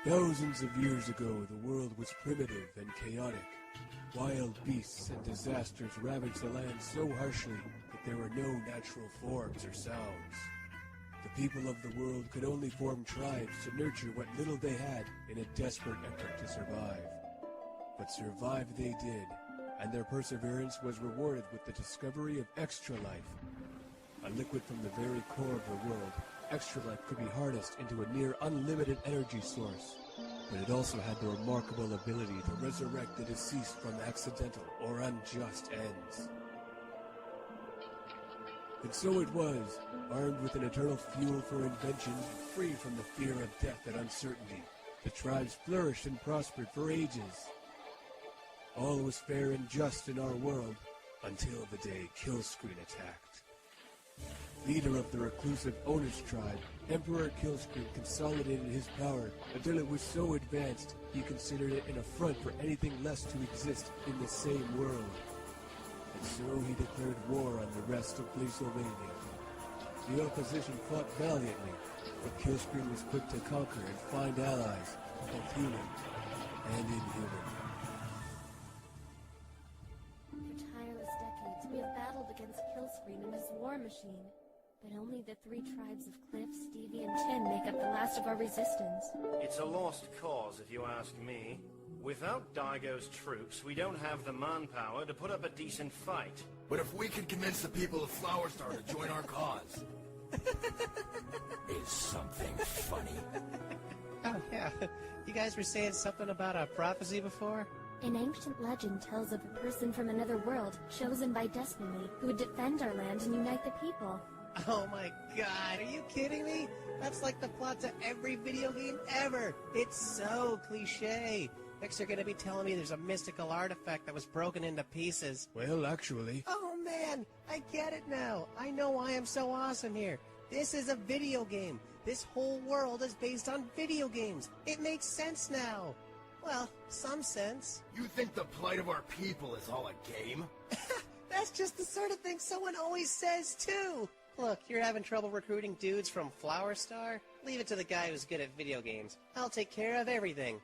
Thousands of years ago, the world was primitive and chaotic. Wild beasts and disasters ravaged the land so harshly that there were no natural forms or sounds. The people of the world could only form tribes to nurture what little they had in a desperate effort to survive. But survive they did, and their perseverance was rewarded with the discovery of extra life. A liquid from the very core of the world, extra life could be harnessed into a near unlimited energy source. But it also had the remarkable ability to resurrect the deceased from accidental or unjust ends. And so it was, armed with an eternal fuel for invention, free from the fear of death and uncertainty, the tribes flourished and prospered for ages. All was fair and just in our world, until the day Killscreen attacked. Leader of the reclusive Onus tribe, Emperor Killscreen consolidated his power until it was so advanced he considered it an affront for anything less to exist in the same world. And so he declared war on the rest of Placeovania. The opposition fought valiantly, but Killscreen was quick to conquer and find allies, both human and inhuman. For tireless decades, we have battled against Killscreen and his war machine. But only the three tribes of Cliff, Stevie, and Tin make up the last of our resistance. It's a lost cause, if you ask me. Without Daigo's troops, we don't have the manpower to put up a decent fight. But if we can convince the people of Flower Star to join our cause... Is something funny? Oh, yeah. You guys were saying something about a prophecy before? An ancient legend tells of a person from another world, chosen by destiny, who would defend our land and unite the people. Oh my god, are you kidding me? That's like the plot to every video game ever. It's so cliche. Next you're gonna be telling me there's a mystical artifact that was broken into pieces. Well, actually... Oh man, I get it now. I know why I'm so awesome here. This is a video game. This whole world is based on video games. It makes sense now. Well, some sense. You think the plight of our people is all a game? That's just the sort of thing someone always says, too. Look, you're having trouble recruiting dudes from Flower Star? Leave it to the guy who's good at video games. I'll take care of everything.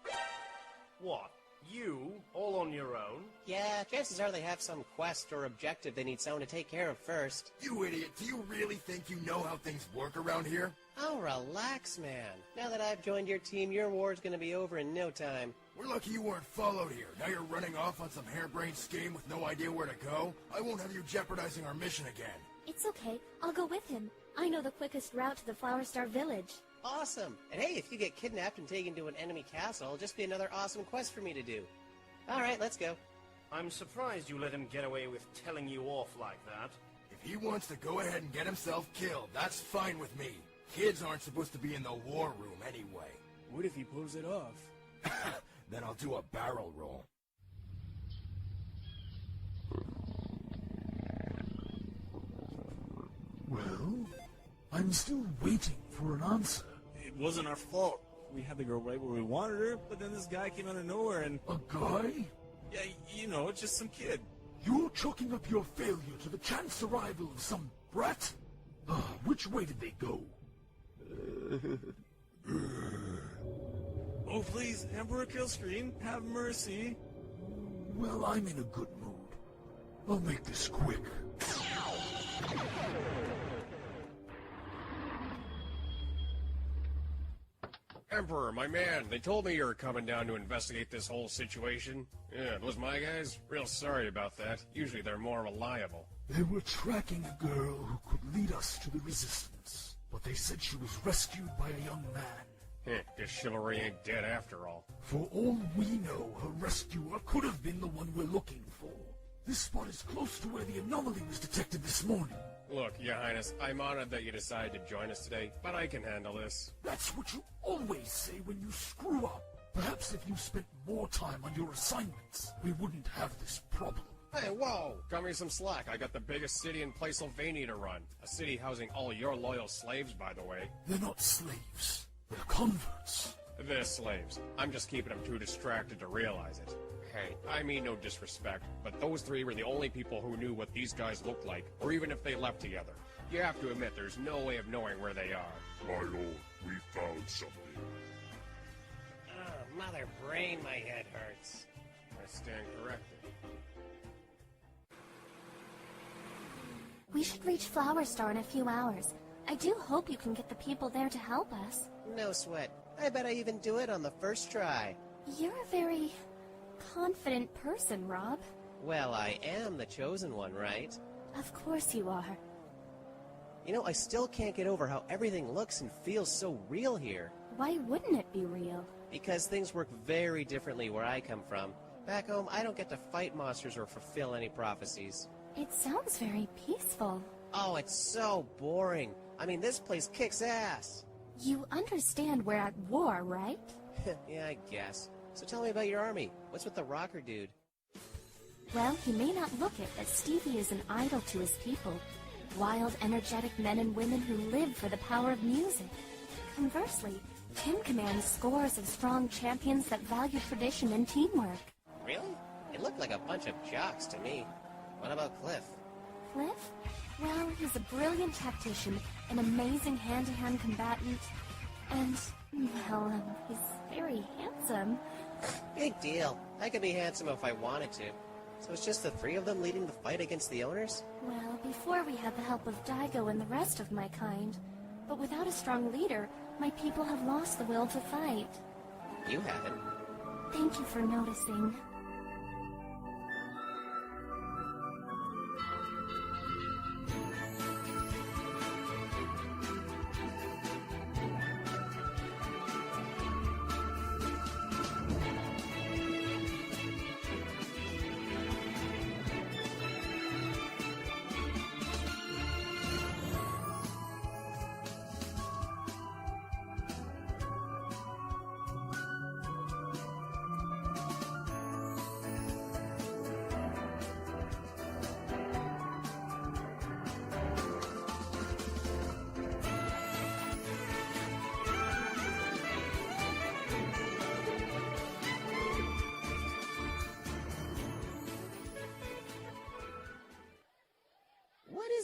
What? You? All on your own? Yeah, chances are they have some quest or objective they need someone to take care of first. You idiot, do you really think you know how things work around here? Oh, relax, man. Now that I've joined your team, your war's gonna be over in no time. We're lucky you weren't followed here. Now you're running off on some harebrained scheme with no idea where to go? I won't have you jeopardizing our mission again. It's okay. I'll go with him. I know the quickest route to the Flower Star Village. Awesome. And hey, if you get kidnapped and taken to an enemy castle, it'll just be another awesome quest for me to do. All right, let's go. I'm surprised you let him get away with telling you off like that. If he wants to go ahead and get himself killed, that's fine with me. Kids aren't supposed to be in the war room anyway. What if he pulls it off? Then I'll do a barrel roll. Well, I'm still waiting for an answer. It wasn't our fault. We had the girl right where we wanted her, but then this guy came out of nowhere and... A guy? Yeah, you know, just some kid. You're chalking up your failure to the chance arrival of some brat? Which way did they go? Oh, please, Emperor Killscreen, have mercy. Well, I'm in a good mood. I'll make this quick. Emperor, my man, they told me you were coming down to investigate this whole situation. Yeah, those my guys? Real sorry about that. Usually they're more reliable. They were tracking a girl who could lead us to the Resistance, but they said she was rescued by a young man. Guess chivalry ain't dead after all. For all we know, her rescuer could have been the one we're looking for. This spot is close to where the anomaly was detected this morning. Look, Your Highness, I'm honored that you decided to join us today, but I can handle this. That's what you always say when you screw up. Perhaps if you spent more time on your assignments, we wouldn't have this problem. Hey, whoa! Cut me some slack. I got the biggest city in Pennsylvania to run. A city housing all your loyal slaves, by the way. They're not slaves. They're converts. They're slaves. I'm just keeping them too distracted to realize it. Hey, I mean no disrespect, but those three were the only people who knew what these guys looked like, or even if they left together. You have to admit there's no way of knowing where they are. My lord, we found something. Oh, mother brain, my head hurts. I stand corrected. We should reach Flower Star in a few hours. I do hope you can get the people there to help us. No sweat. I bet I even do it on the first try. You're a very confident person, Rob. Well, I am the chosen one, right? Of course you are. You know, I still can't get over how everything looks and feels so real here. Why wouldn't it be real? Because things work very differently where I come from. Back home, I don't get to fight monsters or fulfill any prophecies. It sounds very peaceful. Oh, it's so boring. I mean, this place kicks ass. You understand we're at war, right? Yeah, I guess. So tell me about your army. What's with the rocker dude? Well, he may not look it, but Stevie is an idol to his people. Wild, energetic men and women who live for the power of music. Conversely, Tim commands scores of strong champions that value tradition and teamwork. Really? It looked like a bunch of jocks to me. What about Cliff? Cliff? Well, he's a brilliant tactician, an amazing hand-to-hand combatant, and, well, he's very handsome. Big deal. I could be handsome if I wanted to. So it's just the three of them leading the fight against the owners? Well, before we had the help of Daigo and the rest of my kind. But without a strong leader, my people have lost the will to fight. You haven't. Thank you for noticing.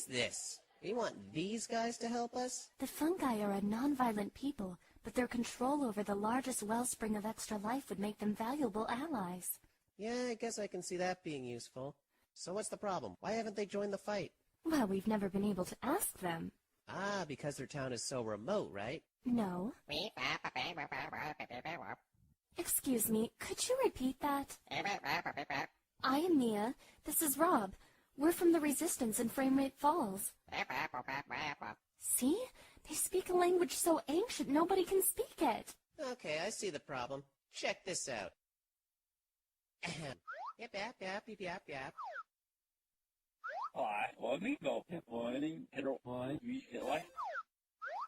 is this? You want these guys to help us? The fungi are a non-violent people, but their control over the largest wellspring of extra life would make them valuable allies. Yeah, I guess I can see that being useful. So what's the problem? Why haven't they joined the fight? Well, we've never been able to ask them. Ah, because their town is so remote, right? No. Excuse me, could you repeat that? I am Mia. This is Rob. We're from the Resistance in Framerate Falls. See? They speak a language so ancient nobody can speak it. Okay, I see the problem. Check this out. Ahem. Yap, yap, yap, yap, yap, yap. Hi, let me go pinpointing. It'll find you feel like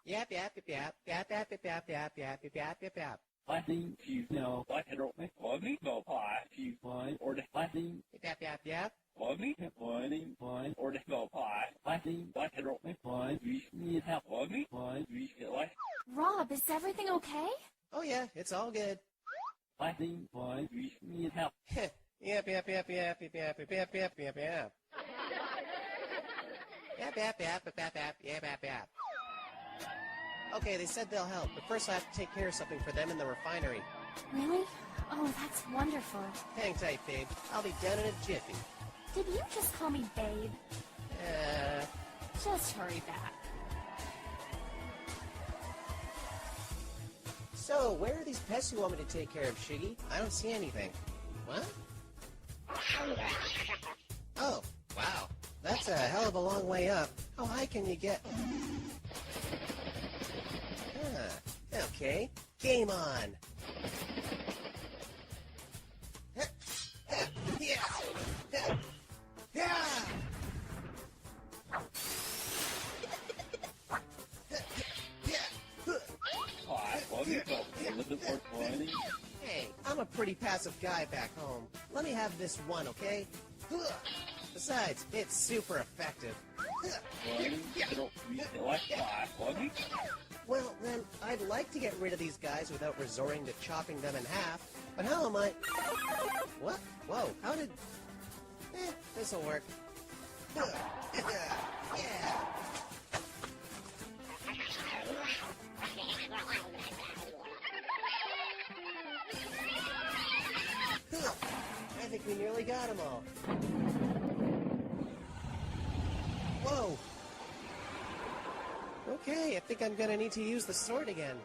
Yap, yap, yap, yap, yap, yap, yap, yap, yap, yap, yap, yap, yap. I think you know like it'll make let me go pie if you find or the I think Yap, yap, yap. let me pinpointing find or the go pie. I think like it'll make find you need help. Let me find you feel like Rob, is everything okay? Oh yeah, it's all good. I think find you need help. Yep, yep, yep, yep, yep, yep, yep, yep, yep, yep, yep. Yap, yap, yap, yap, yap, yap, yap, yap, yap. Okay, they said they'll help, but first I have to take care of something for them in the refinery. Really? Oh, that's wonderful. Hang tight, babe. I'll be down in a jiffy. Did you just call me babe? Just hurry back. So, where are these pests you want me to take care of, Shiggy? I don't see anything. What? Oh, wow. That's a hell of a long way up. How high can you get? Okay. Game on. Hi, let me go a little bit more pointing. Hey, I'm a pretty passive guy back home. Let me have this one, okay? Besides, it's super effective. Pointing, it'll feel like pie. Let me Well, then, I'd like to get rid of these guys without resorting to chopping them in half, but how am I... What? Whoa, how did... this'll work. Yeah. I think we nearly got them all. Whoa! Okay, I think I'm gonna need to use the sword again.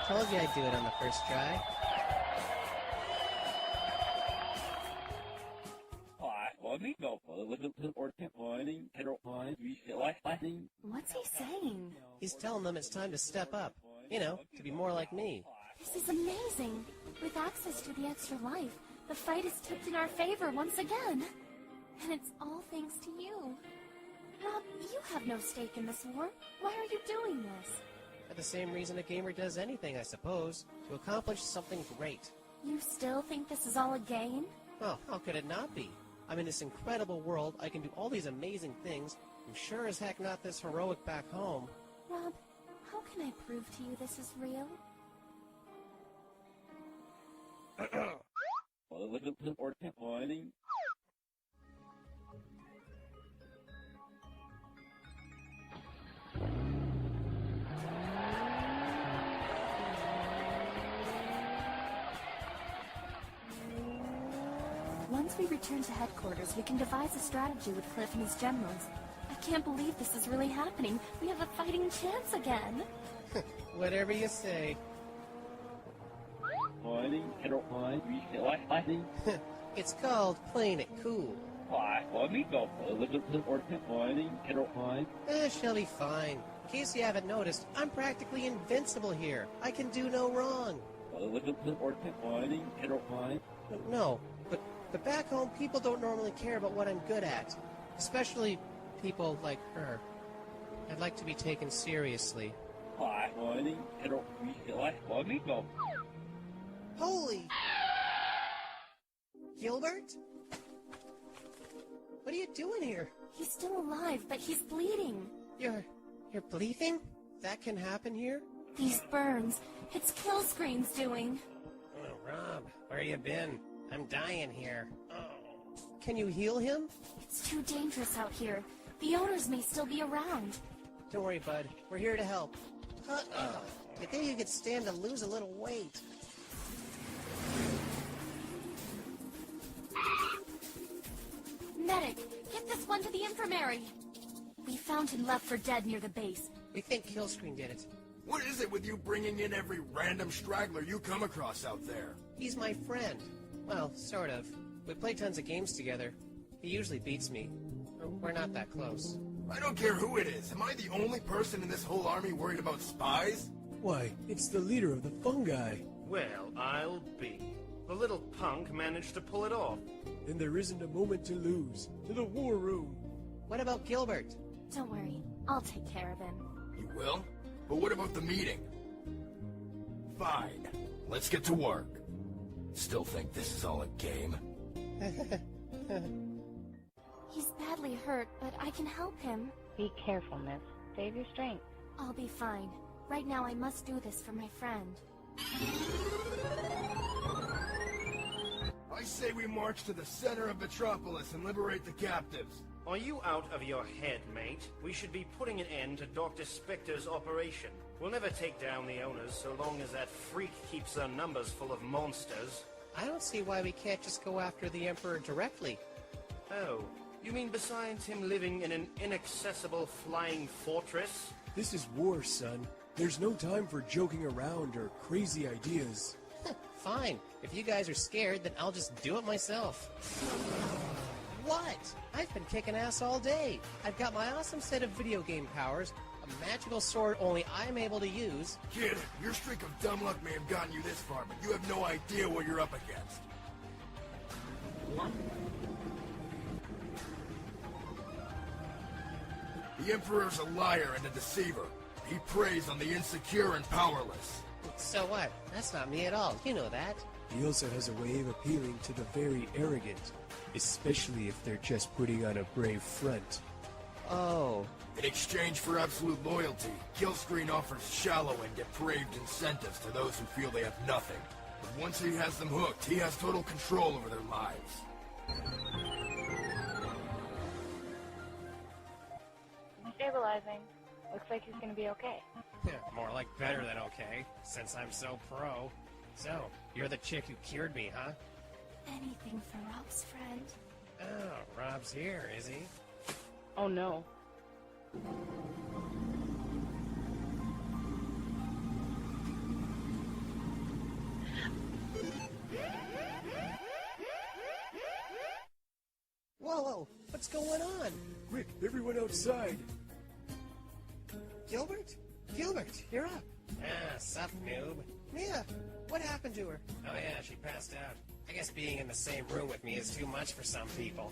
Told you I'd do it on the first try. Hi, let me go a little bit more pointing. It'll find you feel like I think What's he saying? He's telling them it's time to step up. You know, to be more like me. This is amazing. With access to the extra life, the fight is tipped in our favor once again. And it's all thanks to you. Rob, you have no stake in this war. Why are you doing this? For the same reason a gamer does anything, I suppose. To accomplish something great. You still think this is all a game? Well, how could it not be? I'm in this incredible world, I can do all these amazing things. I'm sure as heck not this heroic back home. Rob, how can I prove to you this is real? a little bit more pointing. Once we return to headquarters, we can devise a strategy with Cliff and his generals. I can't believe this is really happening. We have a fighting chance again. Whatever you say. Pointing, it'll find you feel like I think It's called playing it cool. Hi, let me go a little bit more pointing. It'll find She'll be fine. In case you haven't noticed, I'm practically invincible here. I can do no wrong. No, but back home, people don't normally care about what I'm good at. Especially people like her. I'd like to be taken seriously. Holy... Gilbert? What are you doing here? He's still alive, but he's bleeding. You're bleeding? That can happen here? These burns. It's Killscreen's doing. Oh, Rob, where you been? I'm dying here. Oh. Can you heal him? It's too dangerous out here. The owners may still be around. Don't worry, bud. We're here to help. You think you could stand to lose a little weight? Medic, get this one to the infirmary. We found him left for dead near the base. We think Killscreen did it. What is it with you bringing in every random straggler you come across out there? He's my friend. Well, sort of. We play tons of games together. He usually beats me. We're not that close. I don't care who it is. Am I the only person in this whole army worried about spies? Why, it's the leader of the fungi. Well, I'll be. The little punk managed to pull it off. Then there isn't a moment to lose. To the war room. What about Gilbert? Don't worry, I'll take care of him. You will? But what about the meeting? Fine. Let's get to work. Still think this is all a game? He's badly hurt, but I can help him. Be careful, miss. Save your strength. I'll be fine. Right now I must do this for my friend. I say we march to the center of Metropolis and liberate the captives. Are you out of your head, mate? We should be putting an end to Dr. Spectre's operation. We'll never take down the owners so long as that freak keeps their numbers full of monsters. I don't see why we can't just go after the Emperor directly. Oh, you mean besides him living in an inaccessible flying fortress? This is war, son. There's no time for joking around or crazy ideas. Fine. If you guys are scared, then I'll just do it myself. What? I've been kicking ass all day. I've got my awesome set of video game powers, a magical sword only I'm able to use. Kid, your streak of dumb luck may have gotten you this far, but you have no idea what you're up against. The Emperor's a liar and a deceiver. He preys on the insecure and powerless. So what? That's not me at all. You know that. He also has a way of appealing to the very arrogant, especially if they're just putting on a brave front. Oh. In exchange for absolute loyalty, Killscreen offers shallow and depraved incentives to those who feel they have nothing. But once he has them hooked, he has total control over their lives. Stabilizing. Looks like he's gonna be okay. More like better than okay, since I'm so pro. So, you're the chick who cured me, huh? Anything for Rob's friend. Oh, Rob's here, is he? Oh no. Whoa, what's going on? Quick, everyone outside. Gilbert? Gilbert, you're up. Sup, noob? Yeah, what happened to her? Oh yeah, she passed out. I guess being in the same room with me is too much for some people.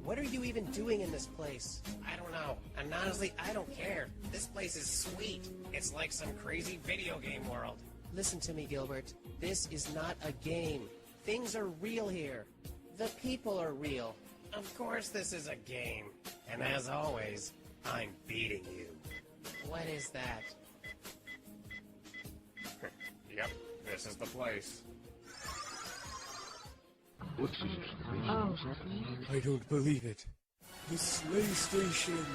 What are you even doing in this place? I don't know. And honestly, I don't care. This place is sweet. It's like some crazy video game world. Listen to me, Gilbert. This is not a game. Things are real here. The people are real. Of course this is a game. And as always, I'm beating you. What is that? Yep, this is the place. Oh. I don't believe it. The Slay Station.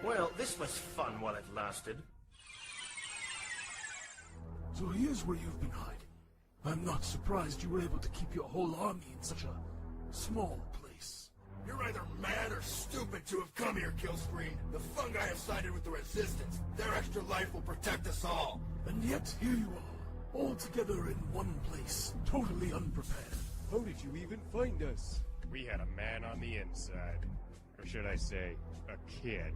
Well, this was fun while it lasted. So here's where you've been hiding. I'm not surprised you were able to keep your whole army in such a small place. You're either mad or stupid to have come here, Killscreen. The fungi have sided with the Resistance. Their extra life will protect us all. And yet, here you are, all together in one place, totally unprepared. How did you even find us? We had a man on the inside. Or should I say, a kid.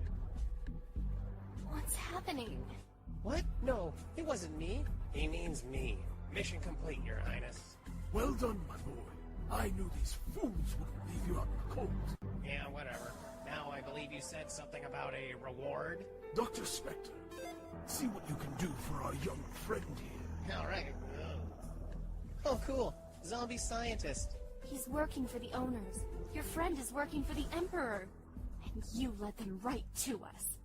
What's happening? What? No, it wasn't me. He means me. Mission complete, Your Highness. Well done, my boy. I knew these fools wouldn't leave you out in the cold. Yeah, whatever. Now I believe you said something about a reward? Dr. Spectre, see what you can do for our young friend here. All right. Oh, cool. Zombie scientist. He's working for the owners. Your friend is working for the Emperor. And you led them right to us.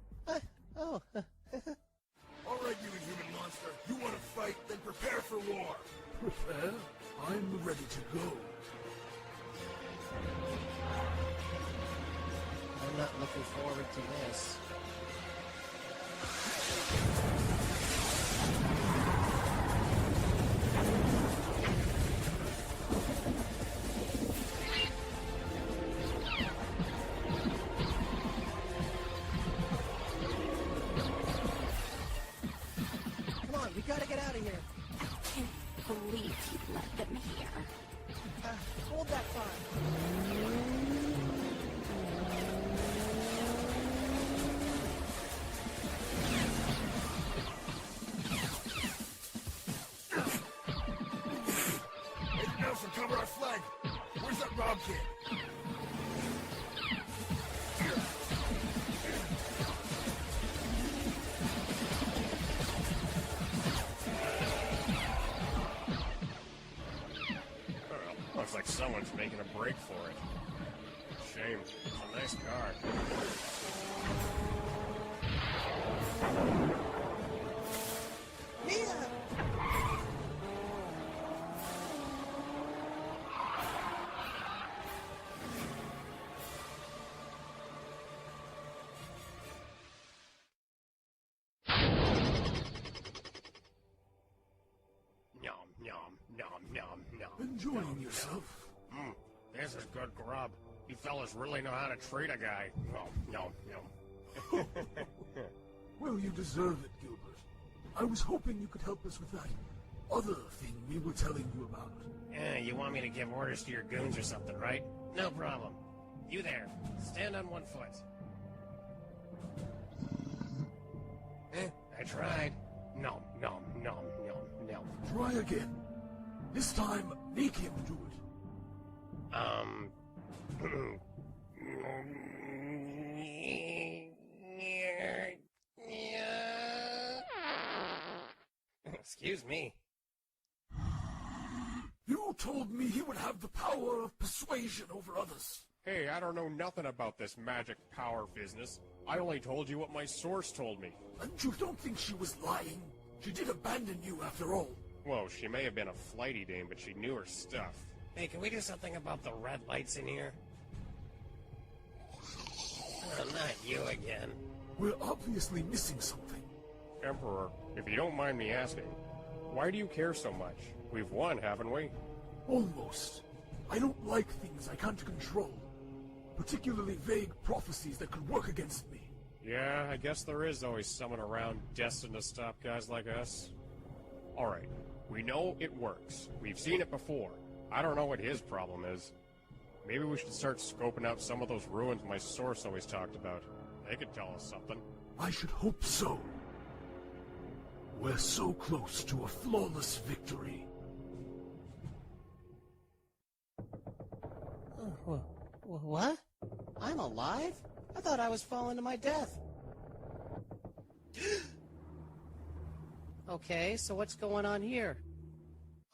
Oh. All right, you inhuman monster. You want to fight? Then prepare for war. Prepare? I'm ready to go. I'm not looking forward to this. Come on, we gotta get out of here. I can't believe you let them here. Hold that thought. Hey, Nelson, cover our flank. Where's that Rob kid? Looks like someone's making a break for it. Shame. It's a nice car. Mia! Nom, nom, nom, nom, nom. Enjoying yourself? This is good grub. You fellas really know how to treat a guy. No. Well, you deserve it, Gilbert. I was hoping you could help us with that other thing we were telling you about. You want me to give orders to your goons or something, right? No problem. You there. Stand on one foot. I tried. No. Try again. This time, make him do it. Excuse me. You told me he would have the power of persuasion over others. Hey, I don't know nothing about this magic power business. I only told you what my source told me. And you don't think she was lying? She did abandon you after all. Whoa, she may have been a flighty dame, but she knew her stuff. Hey, can we do something about the red lights in here? Oh, not you again. We're obviously missing something. Emperor, if you don't mind me asking, why do you care so much? We've won, haven't we? Almost. I don't like things I can't control. Particularly vague prophecies that could work against me. Yeah, I guess there is always someone around destined to stop guys like us. Alright, we know it works. We've seen it before. I don't know what his problem is. Maybe we should start scoping out some of those ruins my source always talked about. They could tell us something. I should hope so. We're so close to a flawless victory. What? I'm alive? I thought I was falling to my death. Okay, so what's going on here?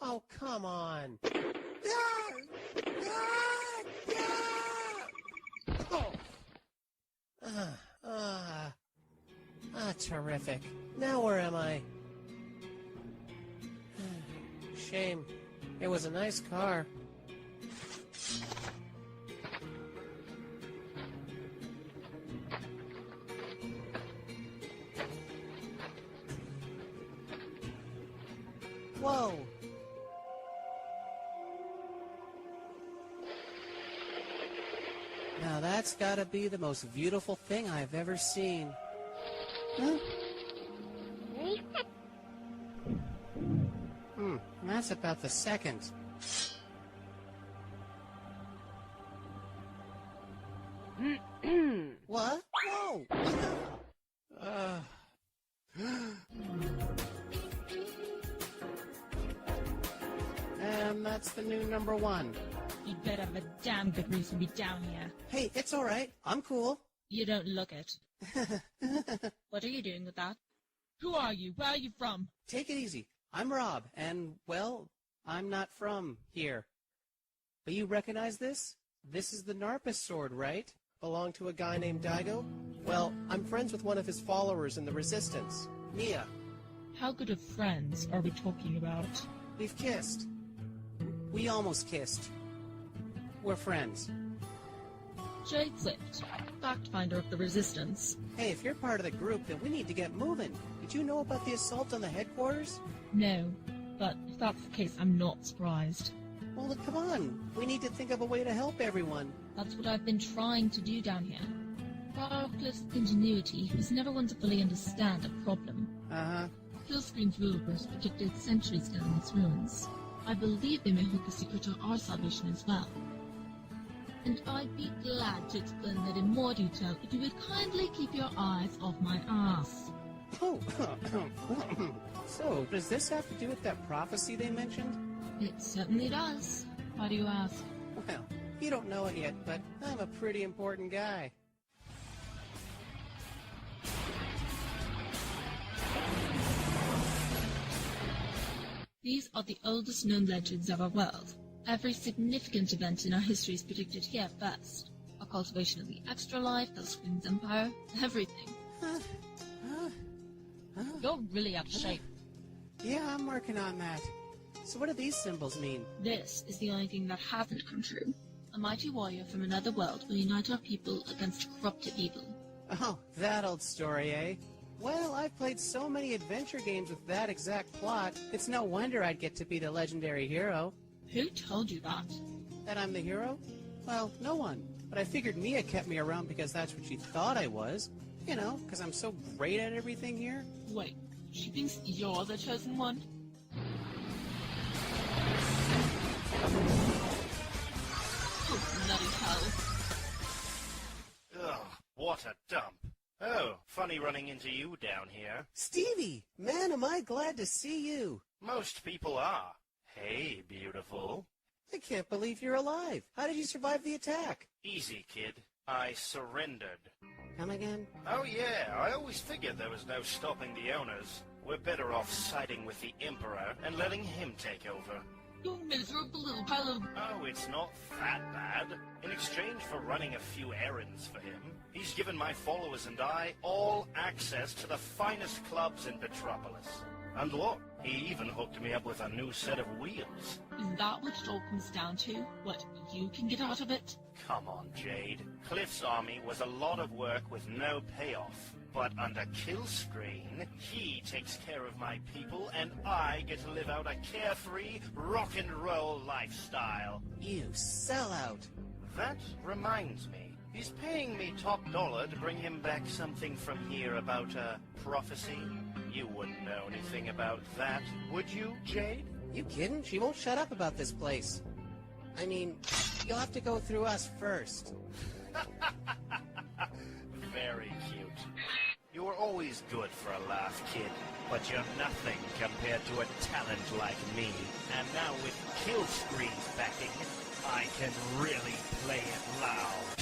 Oh, come on. Terrific. Now where am I? Shame. It was a nice car. Whoa! Now that's gotta be the most beautiful thing I've ever seen. Huh? That's about the second. Whoa! And that's the new number one. You'd better have a damn good reason to be down here. Hey, it's all right. I'm cool. You don't look it. What are you doing with that? Who are you? Where are you from? Take it easy. I'm Rob, and, well, I'm not from here. But you recognize this? This is the Narpus sword, right? Belonged to a guy named Daigo? Well, I'm friends with one of his followers in the Resistance, Mia. How good of friends are we talking about? We've kissed. We almost kissed. We're friends. Jade Swift, fact finder of the Resistance. Hey, if you're part of the group, then we need to get moving. Did you know about the assault on the headquarters? No, but if that's the case, I'm not surprised. Well, then come on. We need to think of a way to help everyone. That's what I've been trying to do down here. Barclay's ingenuity was never one to fully understand a problem. Uh-huh. Killscreen's rule was predicted centuries ago in its ruins. I believe they may hold the secret to our salvation as well. And I'd be glad to explain that in more detail if you would kindly keep your eyes off my ass. Oh, so does this have to do with that prophecy they mentioned? It certainly does. Why do you ask? Well, you don't know it yet, but I'm a pretty important guy. These are the oldest known legends of our world. Every significant event in our history is predicted here first. Our cultivation of the extra life, Killscreen's empire, everything. You're really out of shape. Yeah, I'm working on that. So what do these symbols mean? This is the only thing that hasn't come true. A mighty warrior from another world will unite our people against corrupted evil. Oh, that old story, eh? Well, I've played so many adventure games with that exact plot, it's no wonder I'd get to be the legendary hero. Who told you that? That I'm the hero? Well, no one. But I figured Mia kept me around because that's what she thought I was. You know, because I'm so great at everything here. Wait, she thinks you're the chosen one? Oh, bloody hell. Ugh, what a dump. Oh, funny running into you down here. Stevie! Man, am I glad to see you. Most people are. Hey, beautiful. I can't believe you're alive. How did you survive the attack? Easy, kid. I surrendered. Come again? Oh, yeah. I always figured there was no stopping the owners. We're better off siding with the Emperor and letting him take over. You miserable little pile of... Oh, it's not that bad. In exchange for running a few errands for him, he's given my followers and I all access to the finest clubs in Petropolis. And look, he even hooked me up with a new set of wheels. Is that what it all comes down to? What you can get out of it? Come on, Jade. Cliff's army was a lot of work with no payoff. But under Killscreen, he takes care of my people, and I get to live out a carefree, rock-and-roll lifestyle. You sellout. That reminds me. He's paying me top dollar to bring him back something from here about a prophecy. You wouldn't know anything about that, would you, Jade? You kidding? She won't shut up about this place. I mean, you'll have to go through us first. Very cute. You were always good for a laugh, kid, but you're nothing compared to a talent like me. And now with Killscreen's backing, I can really play it loud.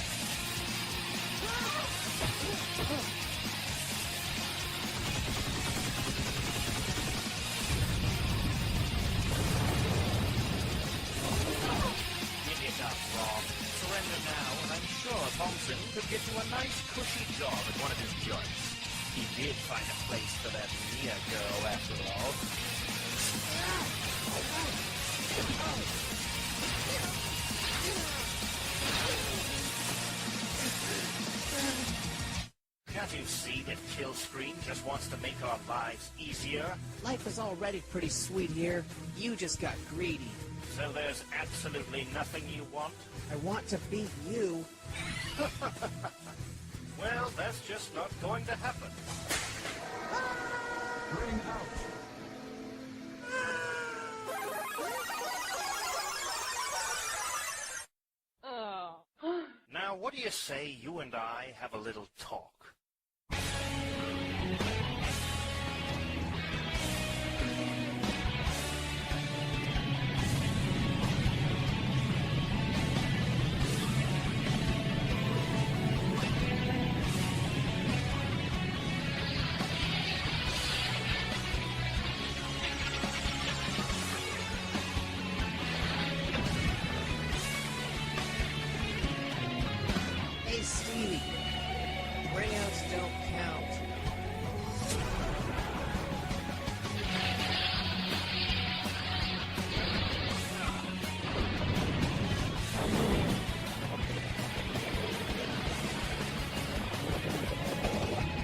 Give it up, Rob. Surrender now, and I'm sure Thompson could get you a nice, cushy job at one of his joints. He did find a place for that Mia girl, after all. Can't you see that Killscreen just wants to make our lives easier? Life is already pretty sweet here. You just got greedy. So there's absolutely nothing you want? I want to beat you. Well, that's just not going to happen. Bring out. Now, what What do you say you and I have a little talk? Hey, Stevie. Bringouts don't count.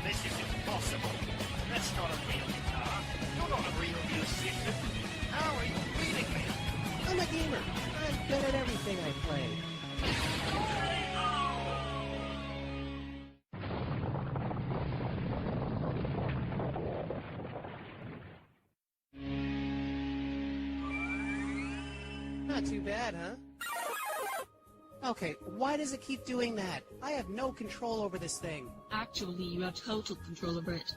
This is impossible. That's not a real guitar. You're not a real musician. How are you reading me? I'm a gamer. I'm good at everything I play. Not too bad, huh? Okay, why does it keep doing that? I have no control over this thing. Actually, you have total control over it.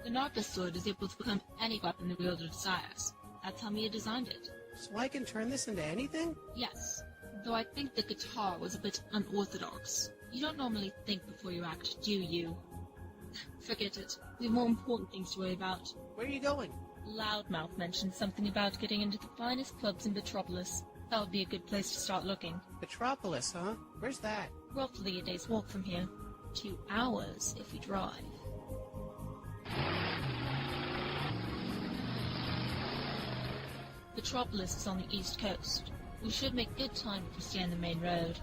The Narcus sword is able to become any weapon the wielder desires. That's how Mia designed it. So I can turn this into anything? Yes, though I think the guitar was a bit unorthodox. You don't normally think before you act, do you? Forget it. We have more important things to worry about. Where are you going? Loudmouth mentioned something about getting into the finest clubs in Metropolis. That would be a good place to start looking. Metropolis, huh? Where's that? Roughly a day's walk from here. 2 hours if we drive. Metropolis is on the east coast. We should make good time if we stay on the main road.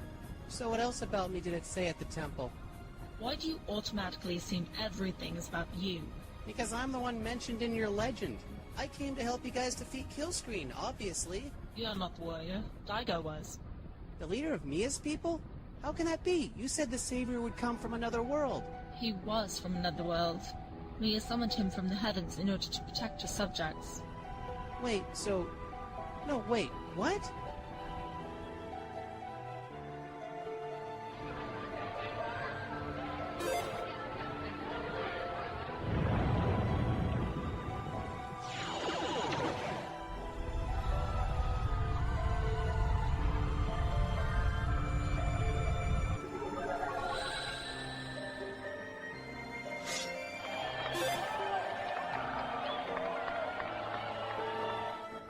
So what else about me did it say at the temple? Why do you automatically assume everything is about you? Because I'm the one mentioned in your legend. I came to help you guys defeat Killscreen, obviously. You're not the warrior. Daigo was. The leader of Mia's people? How can that be? You said the savior would come from another world. He was from another world. Mia summoned him from the heavens in order to protect her subjects. Wait, so... No, wait, what?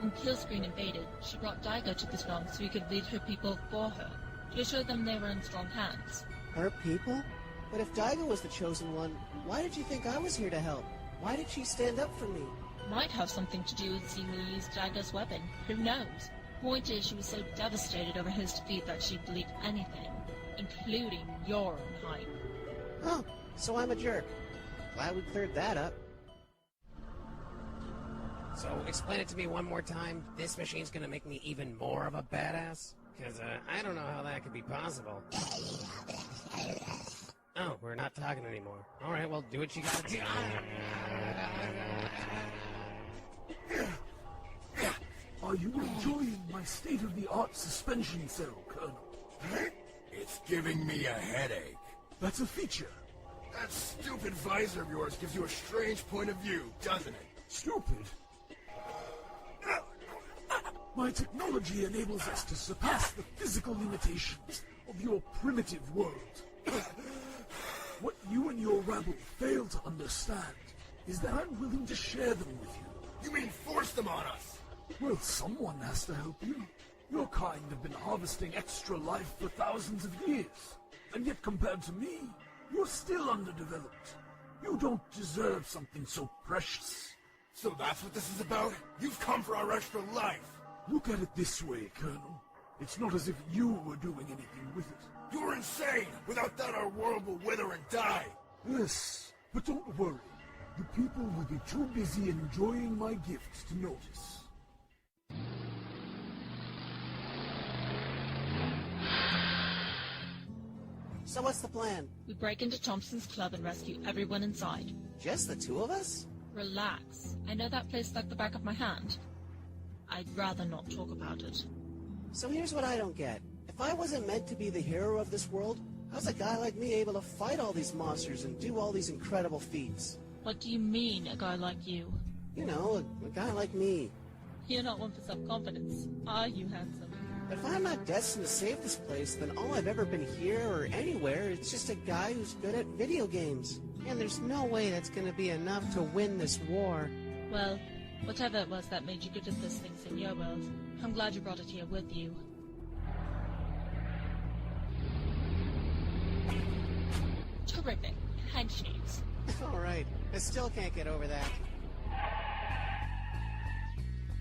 When Killscreen invaded, she brought Daigo to this realm so he could lead her people for her, to assure them they were in strong hands. Her people? But if Daigo was the chosen one, why did you think I was here to help? Why did she stand up for me? Might have something to do with seeing me use Daigo's weapon. Who knows? Point is, she was so devastated over his defeat that she believed anything, including your own hype. Oh, so I'm a jerk. Glad we cleared that up. So, explain it to me one more time. This machine's gonna make me even more of a badass? Because, I don't know how that could be possible. Oh, we're not talking anymore. Alright, well, do what you gotta do. Are you enjoying my state-of-the-art suspension cell, Colonel? It's giving me a headache. That's a feature. That stupid visor of yours gives you a strange point of view, doesn't it? Stupid? My technology enables us to surpass the physical limitations of your primitive world. What you and your rabble fail to understand is that I'm willing to share them with you. You mean force them on us? Well, someone has to help you. Your kind have been harvesting extra life for thousands of years. And yet compared to me, you're still underdeveloped. You don't deserve something so precious. So that's what this is about? You've come for our extra life. Look at it this way, Colonel. It's not as if you were doing anything with it. You're insane! Without that, our world will wither and die! Yes, but don't worry. The people will be too busy enjoying my gifts to notice. So what's the plan? We break into Thompson's club and rescue everyone inside. Just the two of us? Relax. I know that place like the back of my hand. I'd rather not talk about it. So here's what I don't get. If I wasn't meant to be the hero of this world, How's a guy like me able to fight all these monsters and do all these incredible feats? What do you mean, a guy like you? You know, a guy like me. You're not one for self-confidence, are you, handsome? If I'm not destined to save this place, then all I've ever been here or anywhere is just a guy who's good at video games. And there's no way that's gonna be enough to win this war. Well, whatever it was that made you good at those things in your world, I'm glad you brought it here with you. Terrific. Handshakes. Alright, I still can't get over that.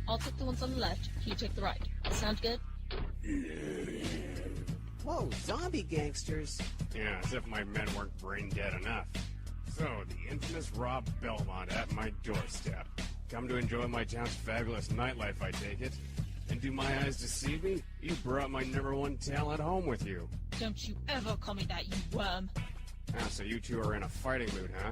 I'll take the ones on the left, you take the right. Sound good? Whoa, zombie gangsters. Yeah, as if my men weren't brain dead enough. So, the infamous Rob Belmont at my doorstep. Come to enjoy my town's fabulous nightlife, I take it. And do my eyes deceive me? You brought my #1 talent home with you. Don't you ever call me that, you worm. Ah, so you two are in a fighting mood, huh?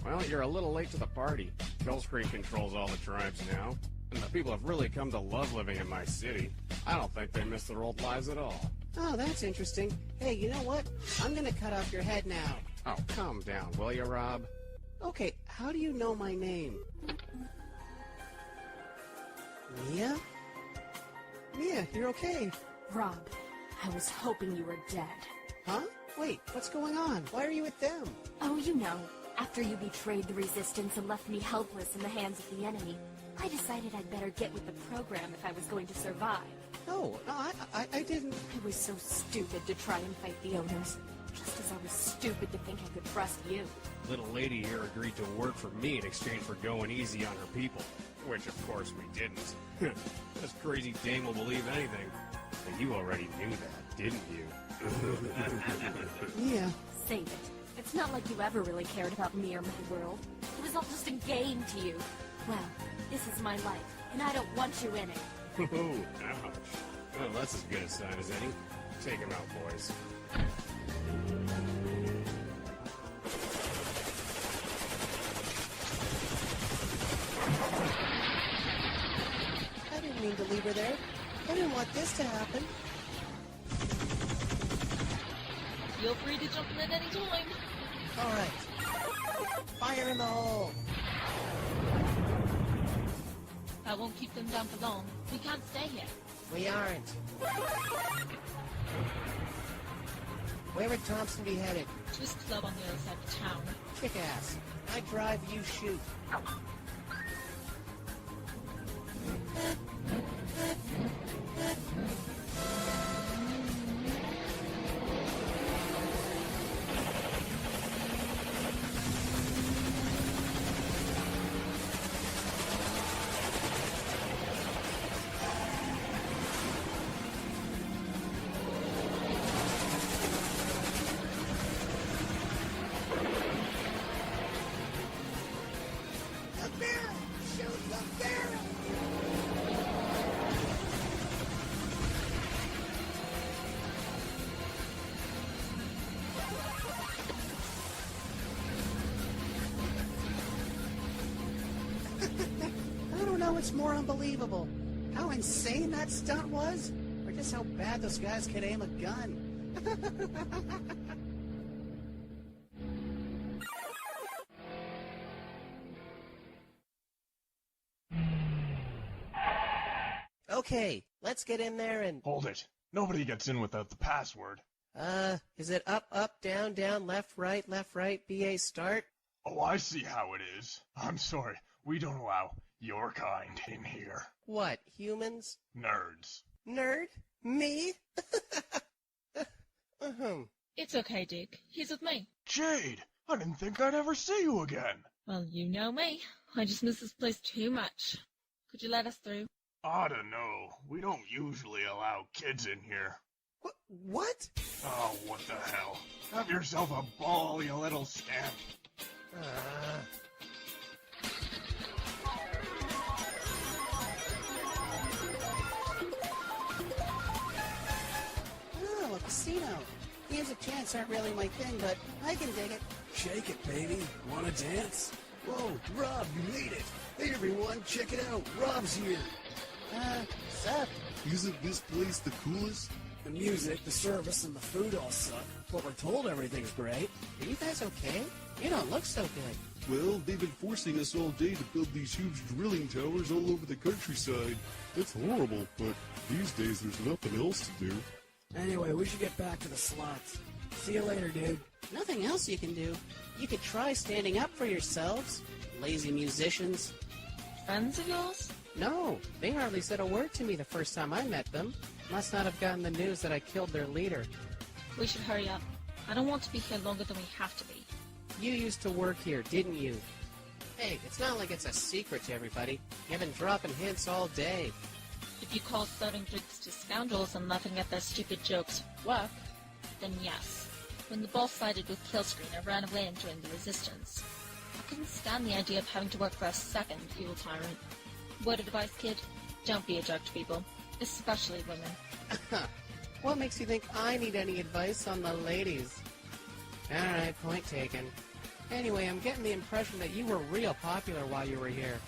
Well, you're a little late to the party. Killscreen controls all the tribes now. And the people have really come to love living in my city. I don't think they miss their old lives at all. Oh, that's interesting. Hey, you know what? I'm gonna cut off your head now. Oh, calm down, will you, Rob? Okay, how do you know my name? Mia? Mia, you're okay. Rob, I was hoping you were dead. Huh? Wait, what's going on? Why are you with them? Oh, you know, after you betrayed the Resistance and left me helpless in the hands of the enemy, I decided I'd better get with the program if I was going to survive. No, I didn't. I was so stupid to try and fight the owners, just as I was stupid to think I could trust you. Little lady here agreed to work for me in exchange for going easy on her people. Which, of course, we didn't. This crazy dame will believe anything. But you already knew that, didn't you? Yeah. Save it. It's not like you ever really cared about me or my world. It was all just a game to you. Well, this is my life, and I don't want you in it. Ooh, ouch. Well, that's as good a sign as any. Take him out, boys. I didn't mean to leave her there. I didn't want this to happen. Feel free to jump in at any time. Alright. Fire in the hole. That won't keep them down for long. We can't stay here. We aren't. Where would Thompson be headed? Twist Club on the other side of town. Kick ass. I drive, you shoot. What's more unbelievable? How insane that stunt was? Or just how bad those guys could aim a gun? Okay, let's get in there and... Hold it. Nobody gets in without the password. Is it up, up, down, down, left, right, BA start? Oh, I see how it is. I'm sorry. We don't allow your kind in here. What, humans? Nerds. Nerd? Me? It's okay, Dick. He's with me. Jade, I didn't think I'd ever see you again. Well, you know me. I just miss this place too much. Could you let us through? I don't know. We don't usually allow kids in here. What? Oh, what the hell. Have yourself a ball, you little scamp. Oh, a casino. Games of chance aren't really my thing, but I can dig it. Shake it, baby. Wanna dance? Whoa, Rob, you made it. Hey, everyone, check it out. Rob's here. Sup? Isn't this place the coolest? The music, the service, and the food all suck. Well, we're told everything's great. Are you guys okay? You don't look so good. Well, they've been forcing us all day to build these huge drilling towers all over the countryside. That's horrible, but these days there's nothing else to do. Anyway, we should get back to the slots. See you later, dude. Nothing else you can do. You could try standing up for yourselves, lazy musicians. Friends of yours? No, they hardly said a word to me the first time I met them. Must not have gotten the news that I killed their leader. We should hurry up. I don't want to be here longer than we have to be. You used to work here, didn't you? Hey, it's not like it's a secret to everybody. You've been dropping hints all day. If you call serving drinks to scoundrels and laughing at their stupid jokes work, then yes. When the boss sided with Killscreen, I ran away and joined the Resistance. I couldn't stand the idea of having to work for a second evil tyrant. Word of advice, kid? Don't be a jerk to people, especially women. What makes you think I need any advice on the ladies? Alright, point taken. Anyway, I'm getting the impression that you were real popular while you were here.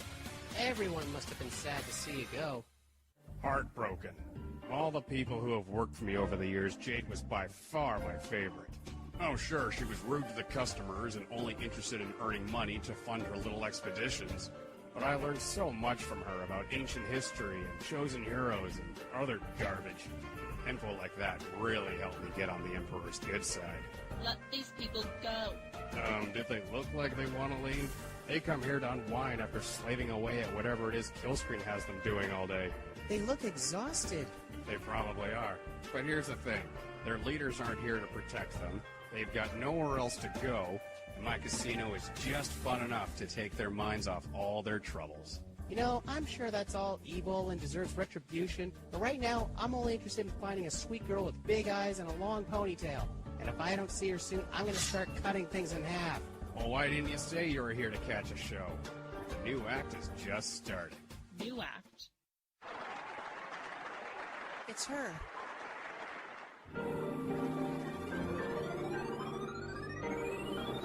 Everyone must have been sad to see you go. Heartbroken. All the people who have worked for me over the years, Jade was by far my favorite. Oh, sure, she was rude to the customers and only interested in earning money to fund her little expeditions. But I learned so much from her about ancient history and chosen heroes and other garbage. Info like that really helped me get on the Emperor's good side. Let these people go. Did they look like they want to leave? They come here to unwind after slaving away at whatever it is Killscreen has them doing all day. They look exhausted. They probably are. But here's the thing. Their leaders aren't here to protect them. They've got nowhere else to go, and my casino is just fun enough to take their minds off all their troubles. You know, I'm sure that's all evil and deserves retribution, but right now, I'm only interested in finding a sweet girl with big eyes and a long ponytail. And if I don't see her soon, I'm going to start cutting things in half. Well, why didn't you say you were here to catch a show? The new act is just starting. New act? It's her.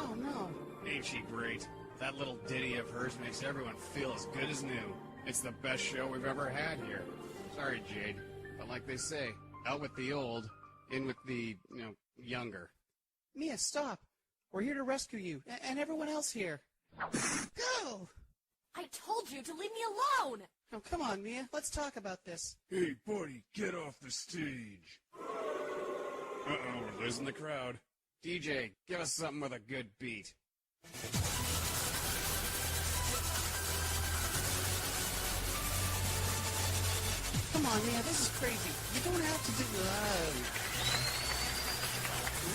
Oh, no. Ain't she great? That little ditty of hers makes everyone feel as good as new. It's the best show we've ever had here. Sorry, Jade, but like they say, out with the old, in with the, younger. Mia, stop. We're here to rescue you, and everyone else here. Go! I told you to leave me alone! Oh, come on, Mia. Let's talk about this. Hey, buddy, get off the stage. Uh-oh, we're losing the crowd. DJ, give us something with a good beat. Come on, Mia, this is crazy. You don't have to do...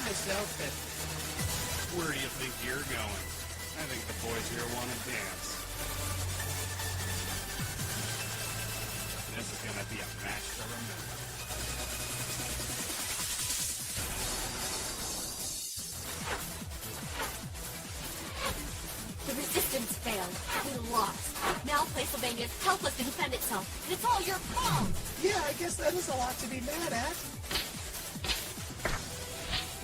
Nice outfit. Where do you think you're going? I think the boys here want to dance. This is going to be a match to remember. The Resistance failed. We lost. Now Placeylvania is helpless to defend itself. And it's all your fault! Yeah, I guess that is a lot to be mad at.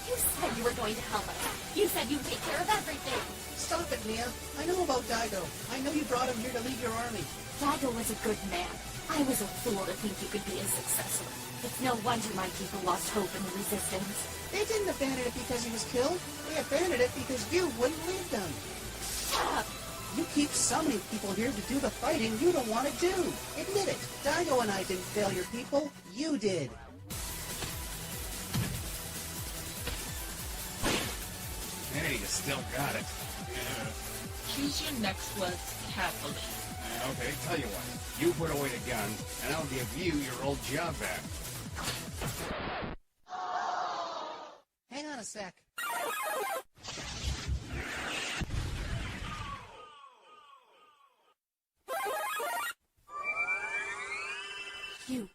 You said you were going to help us. You said you'd take care of everything. Stop it, Mia. I know about Daigo. I know you brought him here to lead your army. Daigo was a good man. I was a fool to think you could be his successor. It's no wonder my people lost hope in the Resistance. They didn't abandon it because he was killed. They abandoned it because you wouldn't lead them. Shut up! You keep summoning people here to do the fighting you don't want to do. Admit it. Daigo and I didn't fail your people. You did. Hey, you still got it. Choose your next words carefully. Okay, tell you what. You put away the gun, and I'll give you your old job back. Hang on a sec. You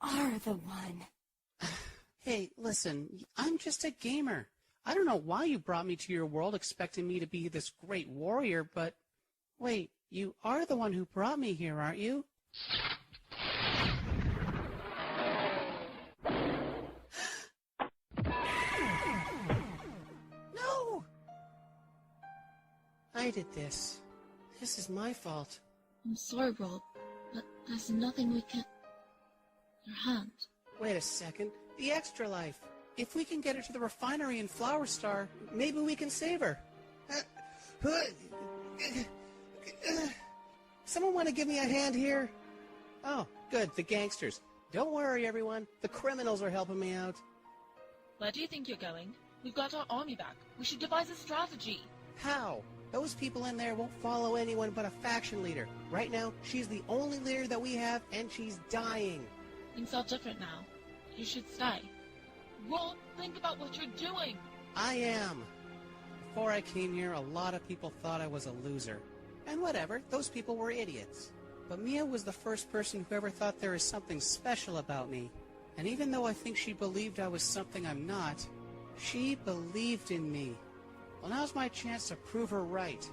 are the one. Hey, listen, I'm just a gamer. I don't know why you brought me to your world expecting me to be this great warrior, but... Wait, you are the one who brought me here, aren't you? No! I did this. This is my fault. I'm sorry, Rob, but there's nothing we can... Your hand. Wait a second. The extra life. If we can get her to the refinery in Flower Star, maybe we can save her. Someone want to give me a hand here? Oh, good, the gangsters. Don't worry, everyone. The criminals are helping me out. Where do you think you're going? We've got our army back. We should devise a strategy. How? Those people in there won't follow anyone but a faction leader. Right now, she's the only leader that we have, and she's dying. Things are different now. You should stay. Rob, think about what you're doing. I am. Before I came here, a lot of people thought I was a loser. And whatever, those people were idiots. But Mia was the first person who ever thought there was something special about me. And even though I think she believed I was something I'm not, she believed in me. Well, now's my chance to prove her right.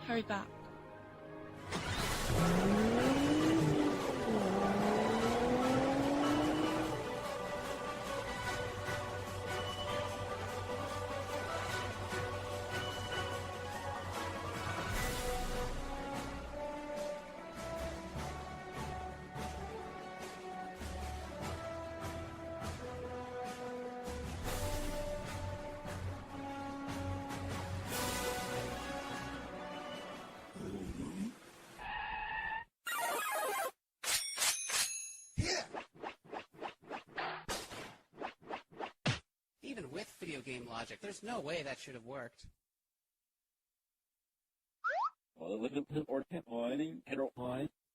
Hurry back. Even with video game logic, there's no way that should have worked.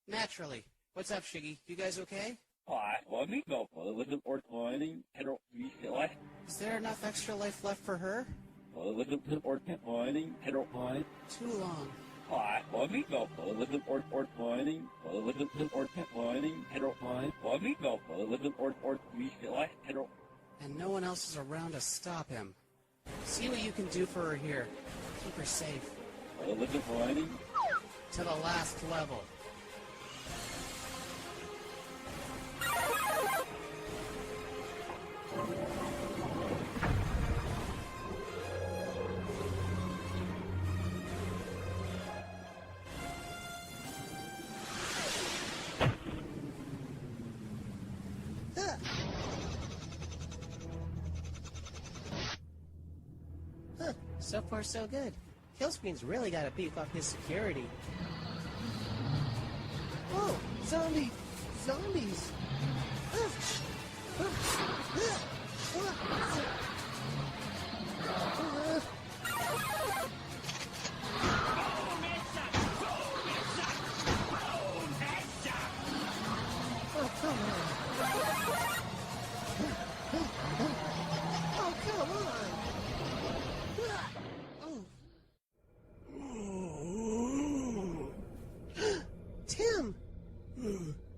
Naturally. What's up, Shiggy? You guys okay? Is there enough extra life left for her? Too long. And no one else is around to stop him. See what you can do for her here. Keep her safe. To the last level. So far, so good. Killscreen's really got to beef up his security. Oh, zombies! Oh, come on. Oh, come on. Tim!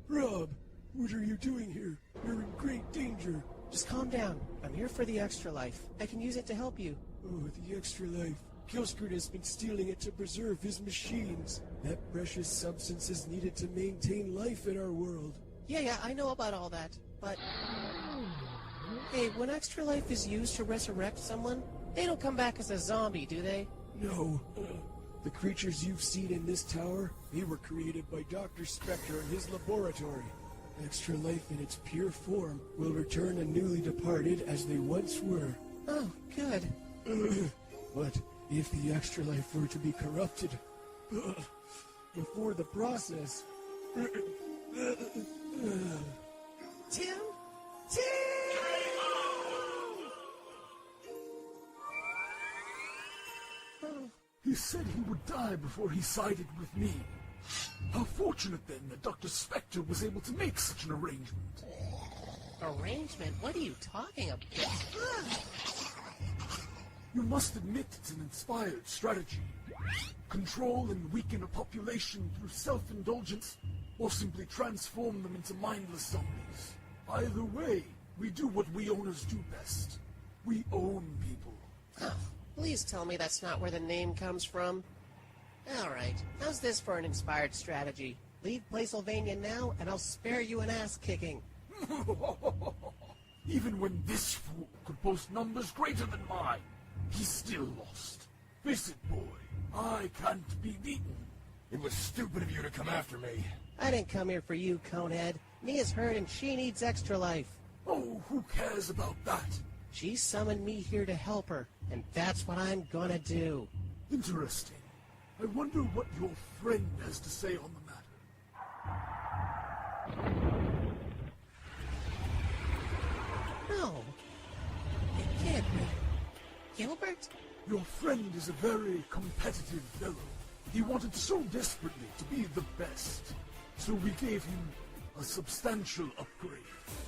Rob, what are you doing here? You're in great danger. Just calm down. I'm here for the extra life. I can use it to help you. Oh, the extra life. Killscreen has been stealing it to preserve his machines. That precious substance is needed to maintain life in our world. Yeah, I know about all that, but... Hey, when extra life is used to resurrect someone, they don't come back as a zombie, do they? No. The creatures you've seen in this tower, they were created by Dr. Spectre in his laboratory. Extra life in its pure form will return a newly departed as they once were. Oh, good. But if the extra life were to be corrupted before the process... Tim? He said he would die before he sided with me. How fortunate, then, that Dr. Spectre was able to make such an arrangement. Arrangement? What are you talking about? You must admit it's an inspired strategy. Control and weaken a population through self-indulgence, or simply transform them into mindless zombies. Either way, we do what we owners do best. We own people. Oh, please tell me that's not where the name comes from. Alright, how's this for an inspired strategy? Leave Placelvania now, and I'll spare you an ass-kicking. Even when this fool could boast numbers greater than mine, he's still lost. Face it, boy, I can't be beaten. It was stupid of you to come after me. I didn't come here for you, Conehead. Mia's hurt and she needs extra life. Oh, who cares about that? She summoned me here to help her, and that's what I'm gonna do. Interesting. I wonder what your friend has to say on the matter. No. It can't be. Gilbert? Your friend is a very competitive fellow. He wanted so desperately to be the best. So we gave him a substantial upgrade.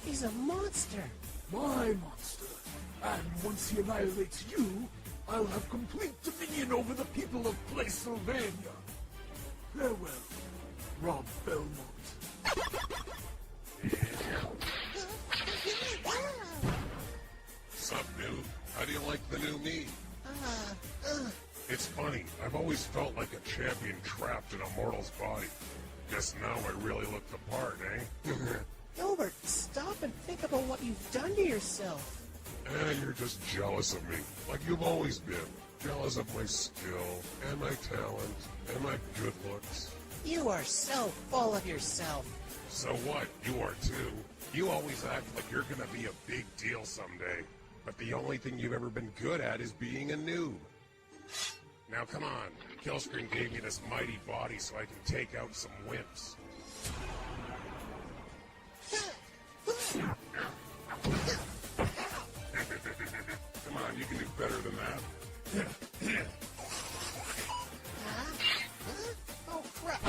He's a monster. My monster. And once he annihilates you, I'll have complete dominion over the people of Playsylvania. Farewell, Rob Belmont. Sup, noob? How do you like the new me? It's funny, I've always felt like a champion trapped in a mortal's body. Guess now I really look the part, eh? Gilbert, stop and think about what you've done to yourself. You're just jealous of me, like you've always been. Jealous of my skill, and my talent, and my good looks. You are so full of yourself. So what? You are too. You always act like you're gonna be a big deal someday. But the only thing you've ever been good at is being a noob. Now come on, Killscreen gave me this mighty body so I can take out some wimps. Come on, you can do better than that. Oh, crap.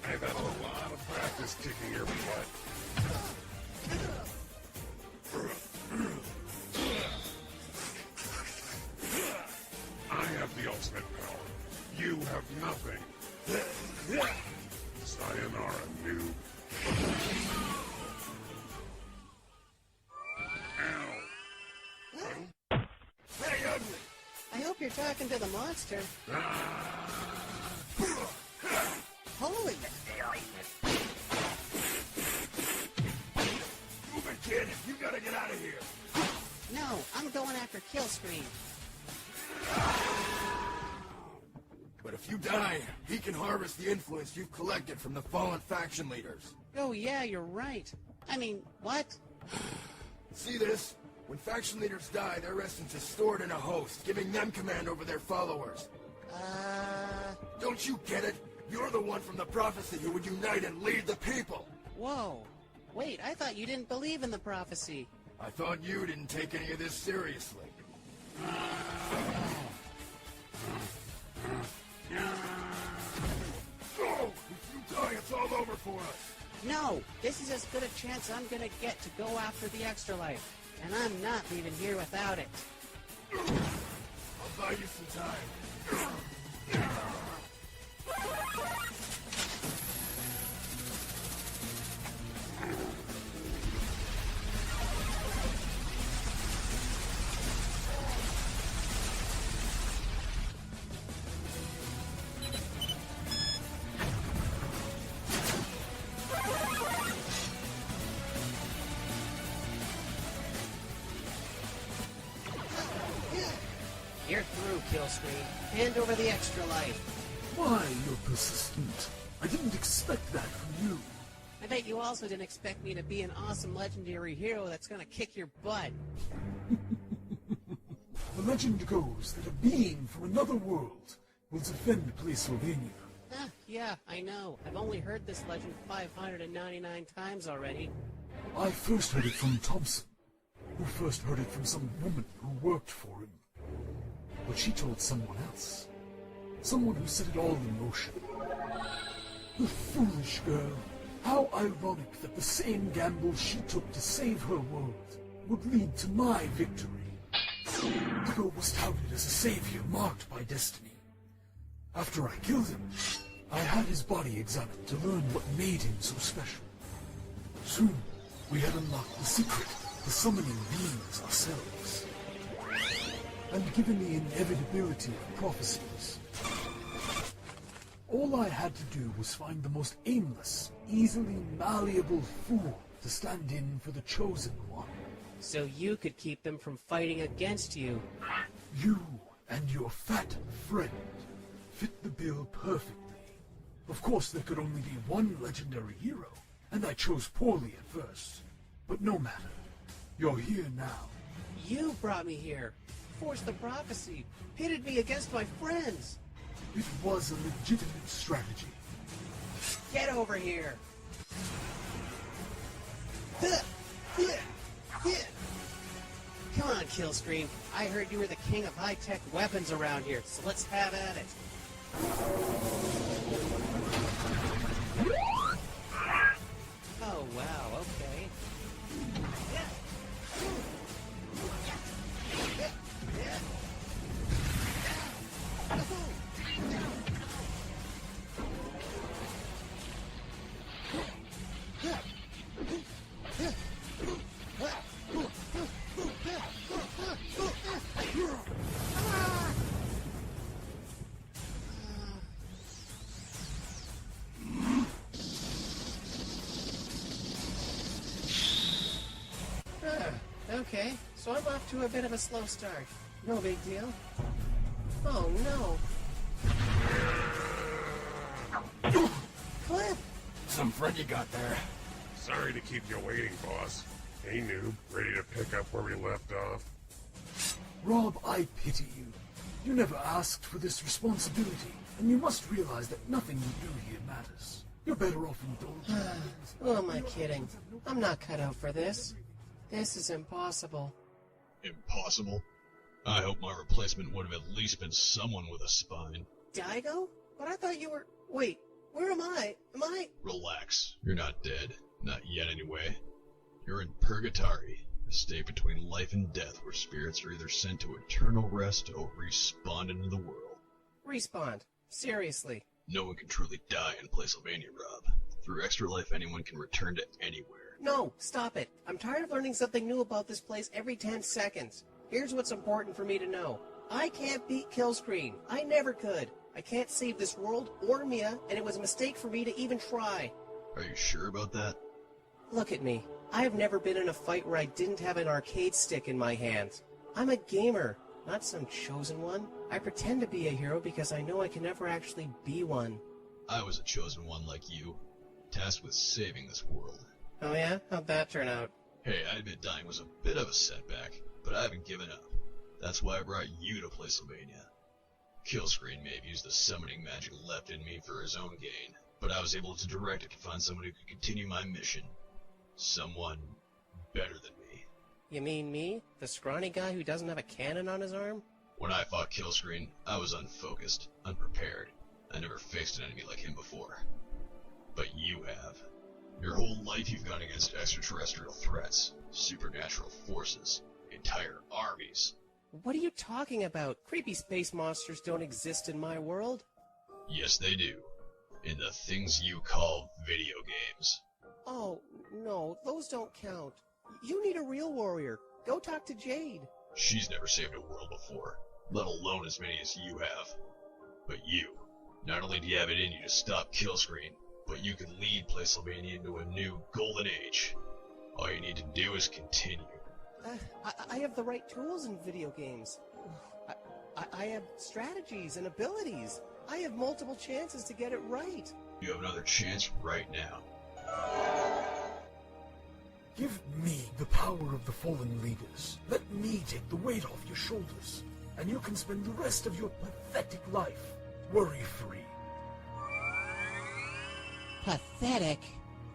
I've had a lot of practice kicking your butt. I have the ultimate power. You have nothing. Sayonara, noob. Ow. Hey, ugly! I hope you're talking to the monster. Holy... Move it, kid! You gotta get out of here! No, I'm going after Killscreen. But if you die, he can harvest the influence you've collected from the fallen faction leaders. Oh yeah, you're right. I mean, what? See this? When faction leaders die, their essence is stored in a host, giving them command over their followers. Don't you get it? You're the one from the prophecy who would unite and lead the people. Whoa. Wait, I thought you didn't believe in the prophecy. I thought you didn't take any of this seriously. Oh, if you die, it's all over for us. No, this is as good a chance I'm gonna get to go after the extra life. And I'm not leaving here without it. I'll buy you some time. You're through, Killscreen. Hand over the extra life. Why, you're persistent. I didn't expect that from you. I bet you also didn't expect me to be an awesome legendary hero that's gonna kick your butt. The legend goes that a being from another world will defend Playsylvania. Yeah, I know. I've only heard this legend 599 times already. I first heard it from Thompson, who first heard it from some woman who worked for him. But she told someone else. Someone who set it all in motion. The foolish girl. How ironic that the same gamble she took to save her world would lead to my victory. Digo was touted as a savior marked by destiny. After I killed him, I had his body examined to learn what made him so special. Soon, we had unlocked the secret to summoning beings ourselves. And given the inevitability of prophecies, all I had to do was find the most aimless, easily malleable fool to stand in for the chosen one. So you could keep them from fighting against you. You and your fat friend fit the bill perfectly. Of course, there could only be one legendary hero, And I chose poorly at first. But no matter. You're here now. You brought me here. Forced the prophecy. Pitted me against my friends. It was a legitimate strategy. Get over here. Come on, Killscreen. I heard you were the king of high-tech weapons around here, so let's have at it. Oh, wow, okay. Okay, so I'm off to a bit of a slow start. No big deal. Oh, no. Cliff! Some friend you got there. Sorry to keep you waiting, boss. Hey, noob, ready to pick up where we left off? Rob, I pity you. You never asked for this responsibility, and you must realize that nothing you do here matters. You're better off indulging. Who am I kidding? I'm not cut out for this. This is impossible. Impossible? I hope my replacement would have at least been someone with a spine. Daigo? But I thought you were... Wait, where am I? Am I... Relax. You're not dead. Not yet, anyway. You're in Purgatory, a state between life and death where spirits are either sent to eternal rest or respawned into the world. Respawned? Seriously? No one can truly die in Playsylvania, Rob. Through Extra Life, anyone can return to anywhere. No, stop it. I'm tired of learning something new about this place every 10 seconds. Here's what's important for me to know. I can't beat Killscreen. I never could. I can't save this world or Mia, and it was a mistake for me to even try. Are you sure about that? Look at me. I have never been in a fight where I didn't have an arcade stick in my hands. I'm a gamer, not some chosen one. I pretend to be a hero because I know I can never actually be one. I was a chosen one like you, tasked with saving this world. Oh yeah? How'd that turn out? Hey, I admit dying was a bit of a setback, but I haven't given up. That's why I brought you to Playsylvania. Killscreen may have used the summoning magic left in me for his own gain, but I was able to direct it to find someone who could continue my mission. Someone better than me. You mean me? The scrawny guy who doesn't have a cannon on his arm? When I fought Killscreen, I was unfocused, unprepared. I never faced an enemy like him before. But you have. Your whole life you've gone against extraterrestrial threats, supernatural forces, entire armies. What are you talking about? Creepy space monsters don't exist in my world. Yes, they do. In the things you call video games. Oh, no, those don't count. You need a real warrior. Go talk to Jade. She's never saved a world before, let alone as many as you have. But you, not only do you have it in you to stop Killscreen, but you can lead Playsylvania into a new golden age. All you need to do is continue. I have the right tools in video games. I have strategies and abilities. I have multiple chances to get it right. You have another chance right now. Give me the power of the fallen leaders. Let me take the weight off your shoulders, and you can spend the rest of your pathetic life worry-free. Pathetic?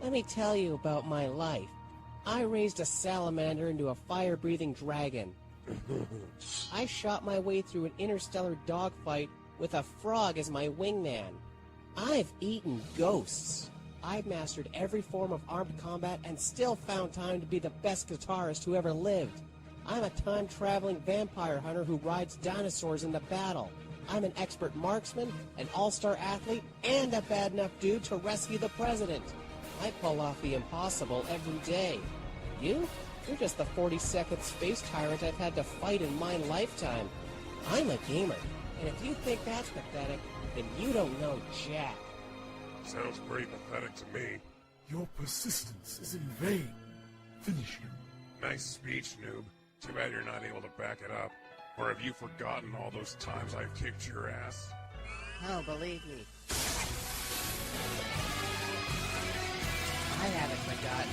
Let me tell you about my life. I raised a salamander into a fire-breathing dragon. I shot my way through an interstellar dogfight with a frog as my wingman. I've eaten ghosts. I've mastered every form of armed combat and still found time to be the best guitarist who ever lived. I'm a time-traveling vampire hunter who rides dinosaurs in the battle. I'm an expert marksman, an all-star athlete, and a bad enough dude to rescue the president. I pull off the impossible every day. You? You're just the 42nd space tyrant I've had to fight in my lifetime. I'm a gamer, and if you think that's pathetic, then you don't know jack. Sounds pretty pathetic to me. Your persistence is in vain. Finish him. Nice speech, noob. Too bad you're not able to back it up. Or have you forgotten all those times I've kicked your ass? Oh, believe me. I haven't forgotten.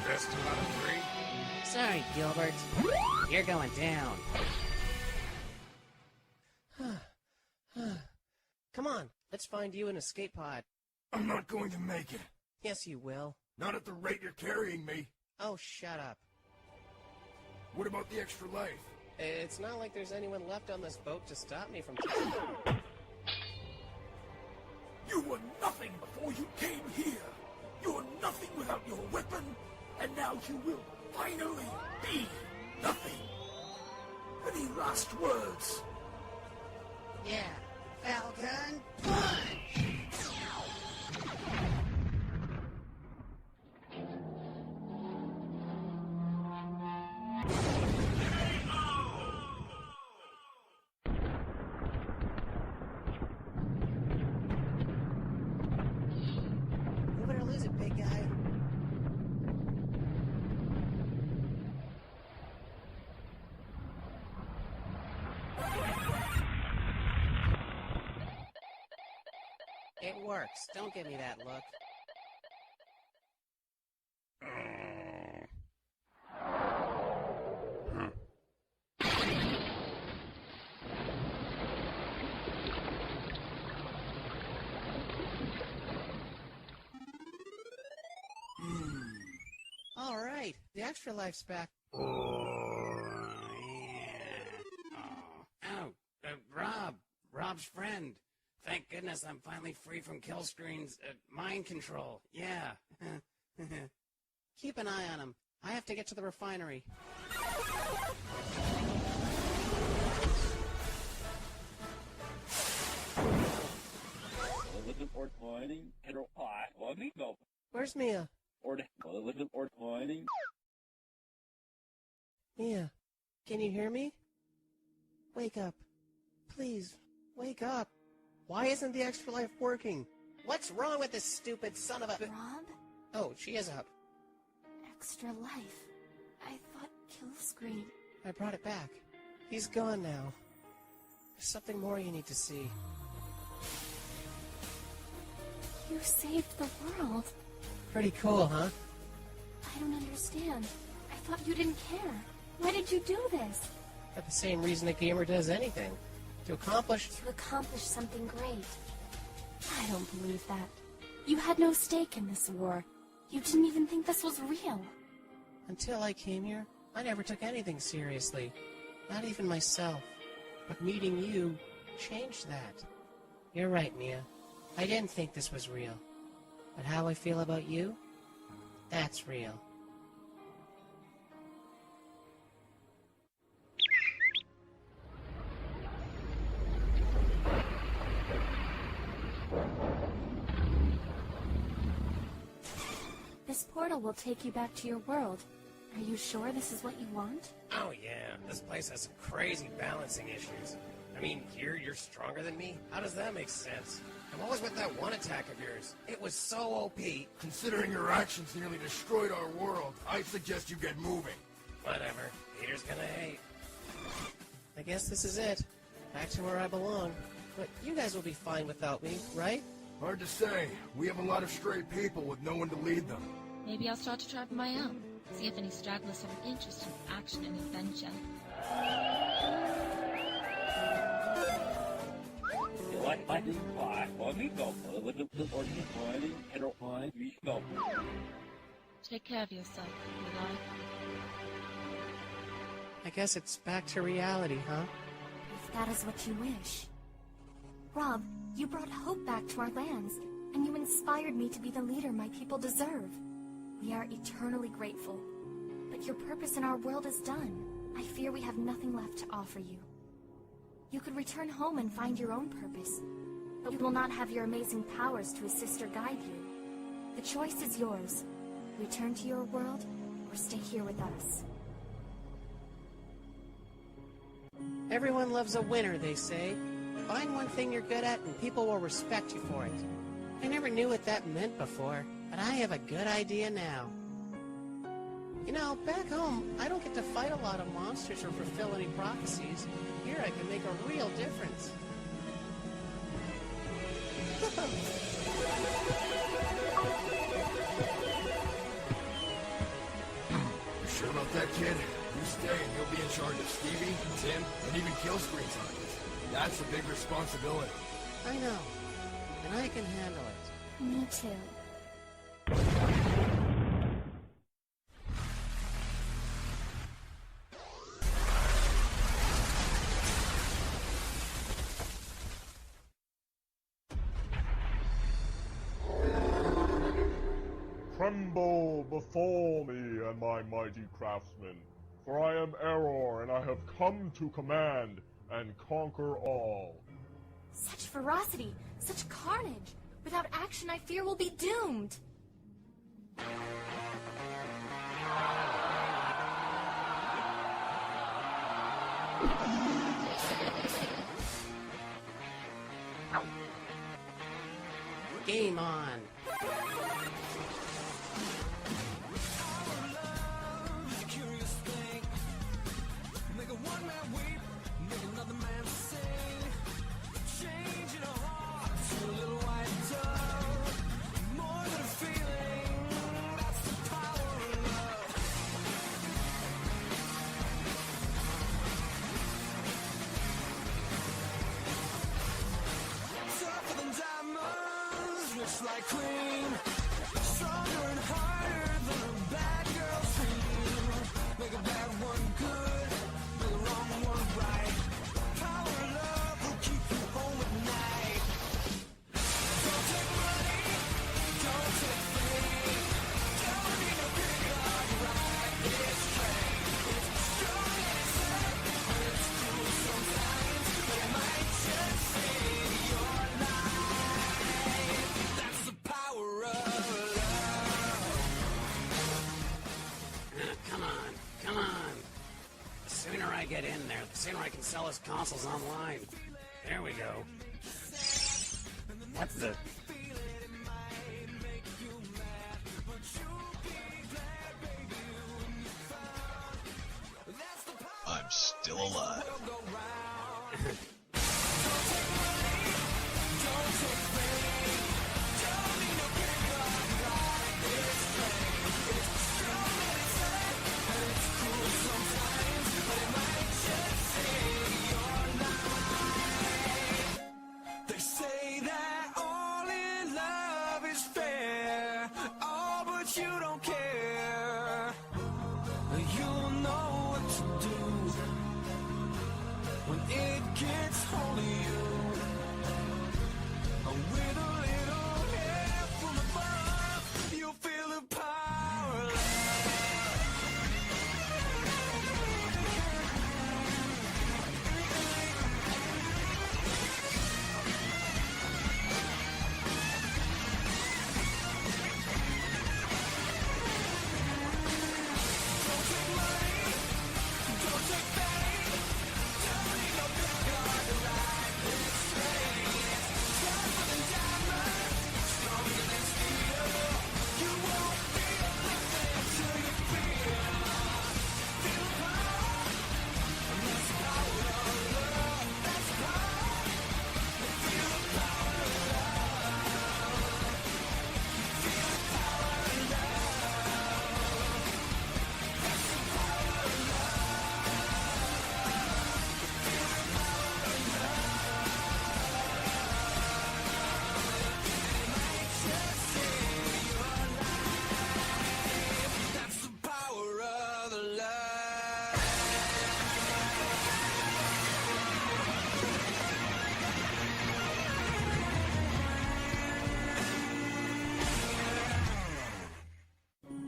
Best two out of three. Sorry, Gilbert. You're going down. Come on, let's find you an escape pod. I'm not going to make it. Yes, you will. Not at the rate you're carrying me. Oh, shut up. What about the extra life? It's not like there's anyone left on this boat to stop me from... You were nothing before you came here. You were nothing without your weapon, and now you will finally be nothing. Any last words? Yeah. Falcon, punch! You better lose it, big guy. It works. Don't give me that look. All right, the extra life's back. Rob's friend. Thank goodness I'm finally free from Killscreen's mind control. Yeah. Keep an eye on him. I have to get to the refinery. Where's Mia? Mia, can you hear me? Wake up. Please, wake up. Why isn't the extra life working? What's wrong with this stupid son of a... Rob? Oh, she is up. Extra life. I thought Killscreen. I brought it back. He's gone now. There's something more you need to see. You saved the world. Pretty cool, huh? I don't understand. I thought you didn't care. Why did you do this? For the same reason a gamer does anything. To accomplish something great. I don't believe that. You had no stake in this war. You didn't even think this was real. Until I came here, I never took anything seriously. Not even myself. But meeting you changed that. You're right, Mia. I didn't think this was real. But how I feel about you? That's real. This portal will take you back to your world. Are you sure this is what you want? Oh yeah, this place has some crazy balancing issues. I mean, you're stronger than me? How does that make sense? And what was with that one attack of yours? It was so OP. Considering your actions nearly destroyed our world, I suggest you get moving. Whatever. Peter's gonna hate. I guess this is it. Back to where I belong. But you guys will be fine without me, right? Hard to say. We have a lot of stray people with no one to lead them. Maybe I'll start a tribe of my own. See if any stragglers have an interest in action and adventure. Take care of yourself, Eli. I guess it's back to reality, huh? If that is what you wish. Rob, you brought hope back to our lands, and you inspired me to be the leader my people deserve. We are eternally grateful. But your purpose in our world is done. I fear we have nothing left to offer you. You could return home and find your own purpose. but you will not have your amazing powers to assist or guide you. The choice is yours. Return to your world, or stay here with us. Everyone loves a winner, they say. Find one thing you're good at and people will respect you for it. I never knew what that meant before, but I have a good idea now. You know, back home, I don't get to fight a lot of monsters or fulfill any prophecies. Here I can make a real difference. You sure about that, kid? You stay and you'll be in charge of Stevie, Tim, and even Killscreen targets. That's a big responsibility. I know, and I can handle it. Me too. Tremble before me and my mighty craftsmen, for I am Error, and I have come to command and conquer all. Such ferocity, such carnage. Without action, I fear we'll be doomed. Game on. Like cream, stronger and harder than a bad girl's dream. Make a bad one good, make a wrong one right. Power of love will keep you home at night. Don't take money, don't take fame. Don't need no big dog ride. It's straight, it's strong and it's sad, but it's cool sometimes. But it might just save your life. Come on. The sooner I get in there, the sooner I can sell his consoles online. There we go. What the... I'm still alive. They say that all in love is fair, oh, but you don't care. You'll know what to do when it gets hold of you. With a little help from above, you'll feel the power of love.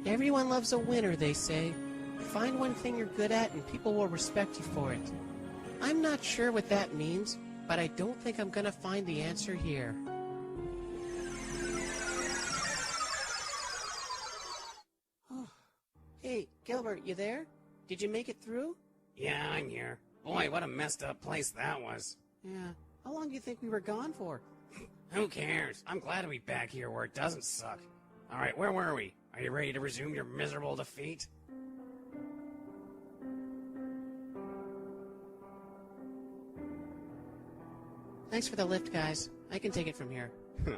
Everyone loves a winner, they say. Find one thing you're good at and people will respect you for it. I'm not sure what that means, but I don't think I'm gonna find the answer here. Hey, Gilbert, you there? Did you make it through? Yeah, I'm here. Boy, what a messed up place that was. Yeah. How long do you think we were gone for? Who cares? I'm glad to be back here where it doesn't suck. Alright, where were we? Are you ready to resume your miserable defeat? Thanks for the lift, guys. I can take it from here.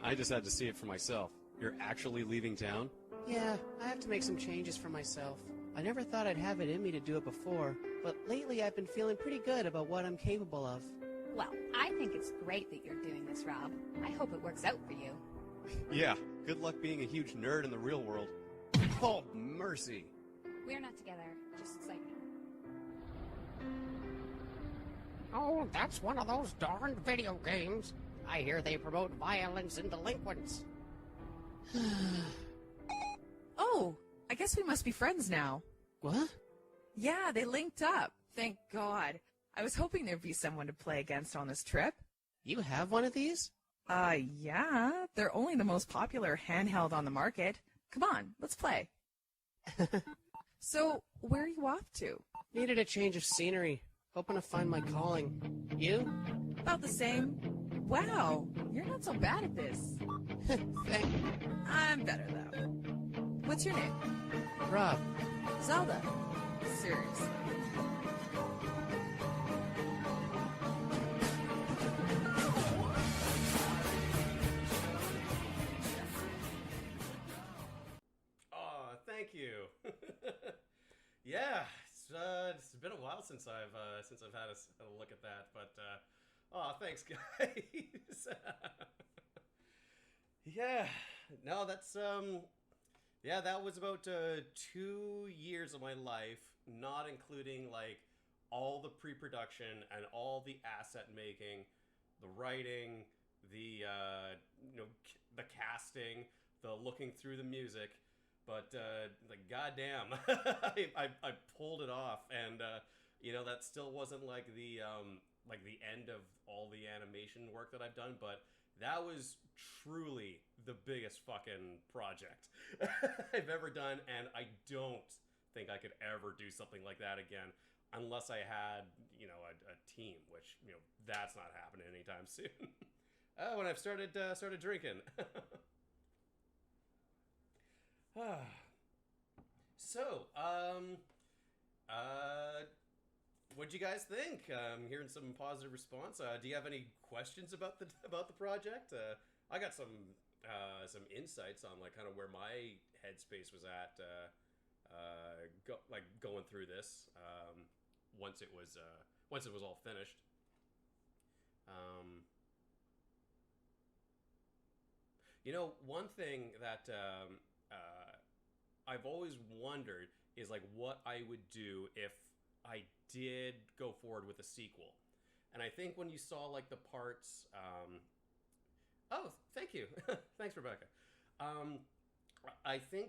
I just had to see it for myself. You're actually leaving town? Yeah, I have to make some changes for myself. I never thought I'd have it in me to do it before, but lately I've been feeling pretty good about what I'm capable of. Well, I think it's great that you're doing this, Rob. I hope it works out for you. Yeah, good luck being a huge nerd in the real world. Oh, mercy. We're not together, just so you know. Oh, that's one of those darned video games. I hear they promote violence and delinquents. Oh, I guess we must be friends now. What? Yeah, they linked up. Thank God. I was hoping there'd be someone to play against on this trip. You have one of these? Yeah. They're only the most popular handheld on the market. Come on, let's play. So, where are you off to? Needed a change of scenery. Hoping to find my calling. You? About the same. Wow, you're not so bad at this. Thanks. I'm better, though. What's your name? Rob. Zelda. Seriously. Thank you. Yeah, it's been a while since I've had a look at that, but thanks, guys. Yeah, no, that's yeah, that was about 2 years of my life, not including like all the pre-production and all the asset making, the writing, the the casting, the looking through the music. But like goddamn, I pulled it off, and that still wasn't like the end of all the animation work that I've done. But that was truly the biggest fucking project I've ever done, and I don't think I could ever do something like that again, unless I had a team, which that's not happening anytime soon. When I've started drinking. So, what'd you guys think? I'm hearing some positive response. Do you have any questions about the project? I got some insights on like kind of where my headspace was at going through this once it was all finished. One thing that I've always wondered is like what I would do if I did go forward with a sequel. And I think when you saw like the parts, oh, thank you. Thanks, Rebecca. I think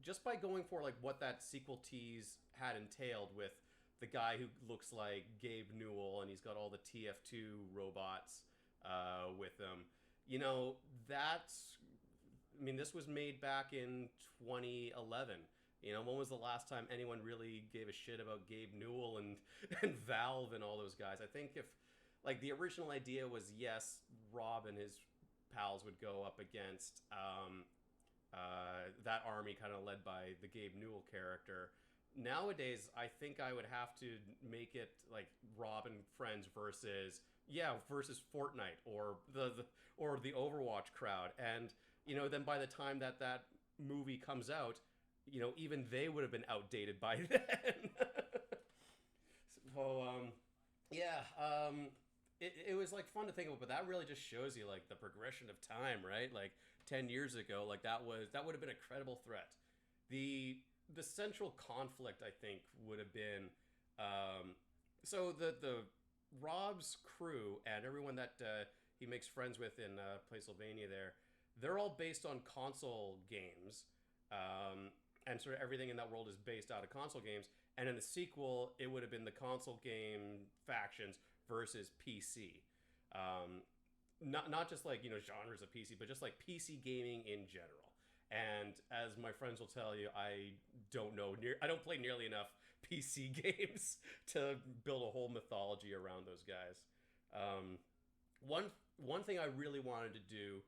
just by going for like what that sequel tease had entailed with the guy who looks like Gabe Newell and he's got all the TF2 robots with him, this was made back in 2011. When was the last time anyone really gave a shit about Gabe Newell and Valve and all those guys? I think if, like, the original idea was, yes, Rob and his pals would go up against that army kind of led by the Gabe Newell character. Nowadays, I think I would have to make it, like, Rob and friends versus Fortnite or the Overwatch crowd. And then by the time that movie comes out, even they would have been outdated by then. So, it was like fun to think about, but that really just shows you like the progression of time, right? Like 10 years ago, like that would have been a credible threat. The central conflict, I think, would have been, so the Rob's crew and everyone that he makes friends with in Pennsylvania they're all based on console games, and sort of everything in that world is based out of console games. And in the sequel, it would have been the console game factions versus PC. Not just like, genres of PC, but just like PC gaming in general. And as my friends will tell you, I don't play nearly enough PC games to build a whole mythology around those guys. One thing I really wanted to do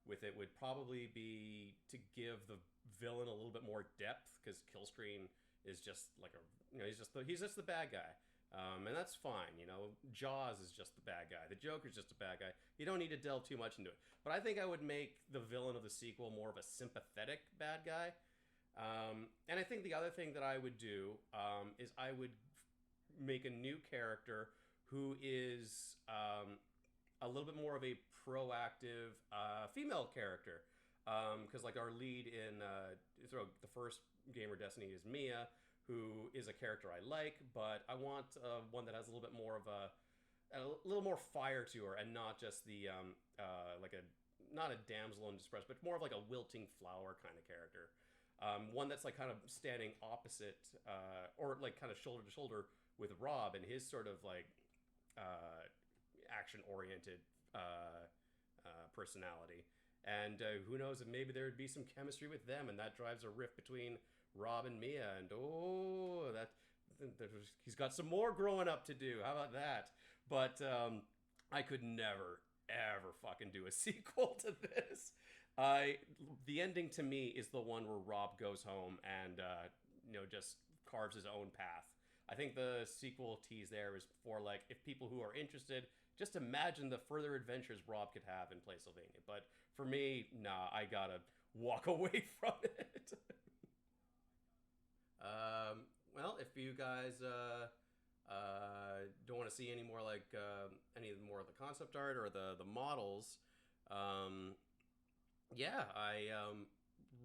with it would probably be to give the villain a little bit more depth, because Killscreen is just like he's just the bad guy. And that's fine, Jaws is just the bad guy. The Joker's just a bad guy. You don't need to delve too much into it. But I think I would make the villain of the sequel more of a sympathetic bad guy. And I think the other thing that I would do is I would make a new character who is a little bit more of a proactive female character. Because like our lead in the first Gamer Destiny is Mia, who is a character I like, but I want one that has a little bit more of a little more fire to her, and not just the not a damsel in distress, but more of like a wilting flower kind of character. One that's like kind of standing opposite, or like kind of shoulder to shoulder with Rob and his sort of like action-oriented personality. And who knows if maybe there would be some chemistry with them, and that drives a rift between Rob and Mia, and he's got some more growing up to do. How about that? But I could never, ever fucking do a sequel to this. The ending to me is the one where Rob goes home and just carves his own path. I think the sequel tease there is for like, if people who are interested, just imagine the further adventures Rob could have in Playsylvania. But for me, nah, I gotta walk away from it. Well, if you guys don't want to see any more like any more of the concept art or the models, yeah, I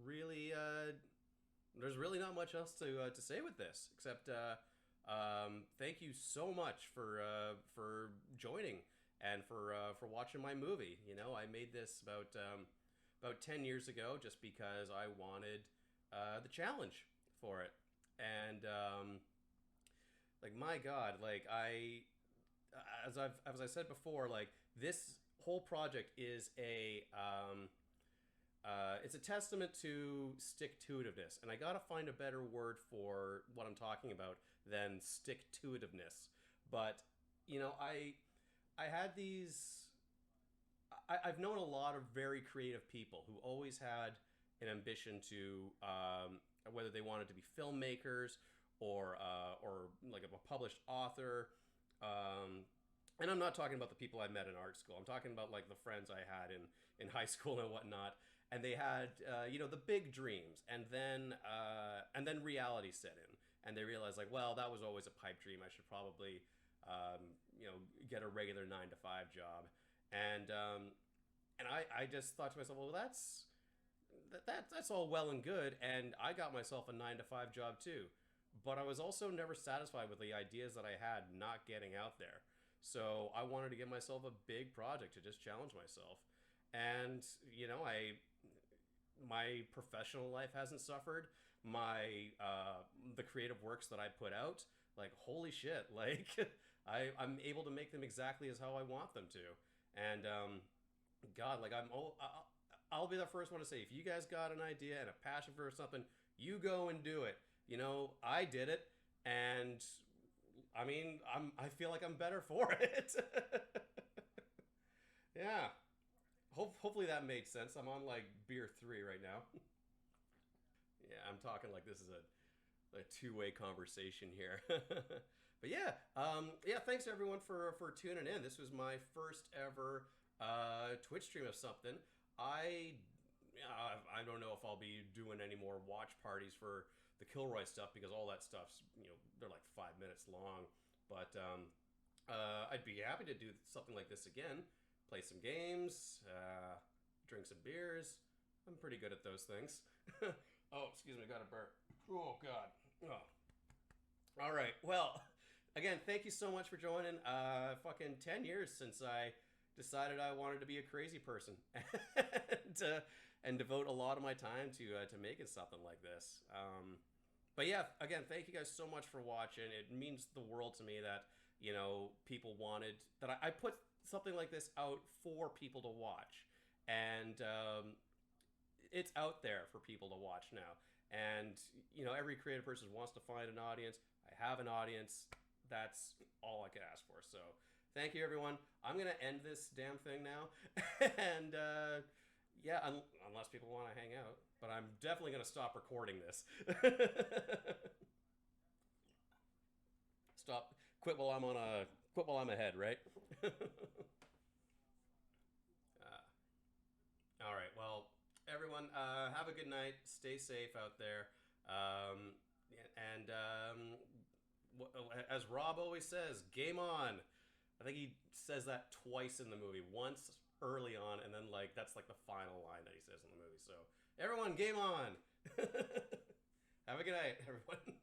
really there's really not much else to say with this except thank you so much for joining and for watching my movie. I made this about 10 years ago just because I wanted the challenge for it. And like, my God, like as I said before, like this whole project is it's a testament to stick-to-itiveness, and I gotta find a better word for what I'm talking about than stick-to-itiveness. But I had these. I've known a lot of very creative people who always had an ambition to whether they wanted to be filmmakers or like a published author. And I'm not talking about the people I met in art school. I'm talking about like the friends I had in high school and whatnot. And they had the big dreams, and then reality set in, and they realized like, well, that was always a pipe dream. I should probably get a regular 9-to-5 job. And I just thought to myself, well, that's all well and good, and I got myself a 9-to-5 job too, but I was also never satisfied with the ideas that I had not getting out there. So I wanted to give myself a big project to just challenge myself. And my professional life hasn't suffered. The creative works that I put out, like, holy shit, like I'm able to make them exactly as how I want them to. And God, like I'll be the first one to say, if you guys got an idea and a passion for something, you go and do it. I did it, and I mean, I feel like I'm better for it. Yeah. Hopefully that made sense. I'm on like beer 3 right now. Yeah, I'm talking like this is a two-way conversation here. But yeah, thanks everyone for tuning in. This was my first ever Twitch stream of something. I don't know if I'll be doing any more watch parties for the Kilroy stuff, because all that stuff's, they're like 5 minutes long. But I'd be happy to do something like this again. Play some games, drink some beers. I'm pretty good at those things. Oh, excuse me, got a burp. Oh, God. Oh. All right, well, again, thank you so much for joining. Fucking 10 years since I decided I wanted to be a crazy person and devote a lot of my time to making something like this. But yeah, again, thank you guys so much for watching. It means the world to me that, people wanted, that I put something like this out for people to watch. And it's out there for people to watch now. And, you know, every creative person wants to find an audience. I have an audience. That's all I could ask for. So thank you, everyone. I'm going to end this damn thing now. And, yeah, unless people want to hang out. But I'm definitely going to stop recording this. Stop. Quit while I'm ahead, right? All right. Well, everyone, have a good night. Stay safe out there. And as Rob always says, game on. I think he says that twice in the movie. Once early on, and then like that's like the final line that he says in the movie. So everyone, game on. Have a good night, everyone.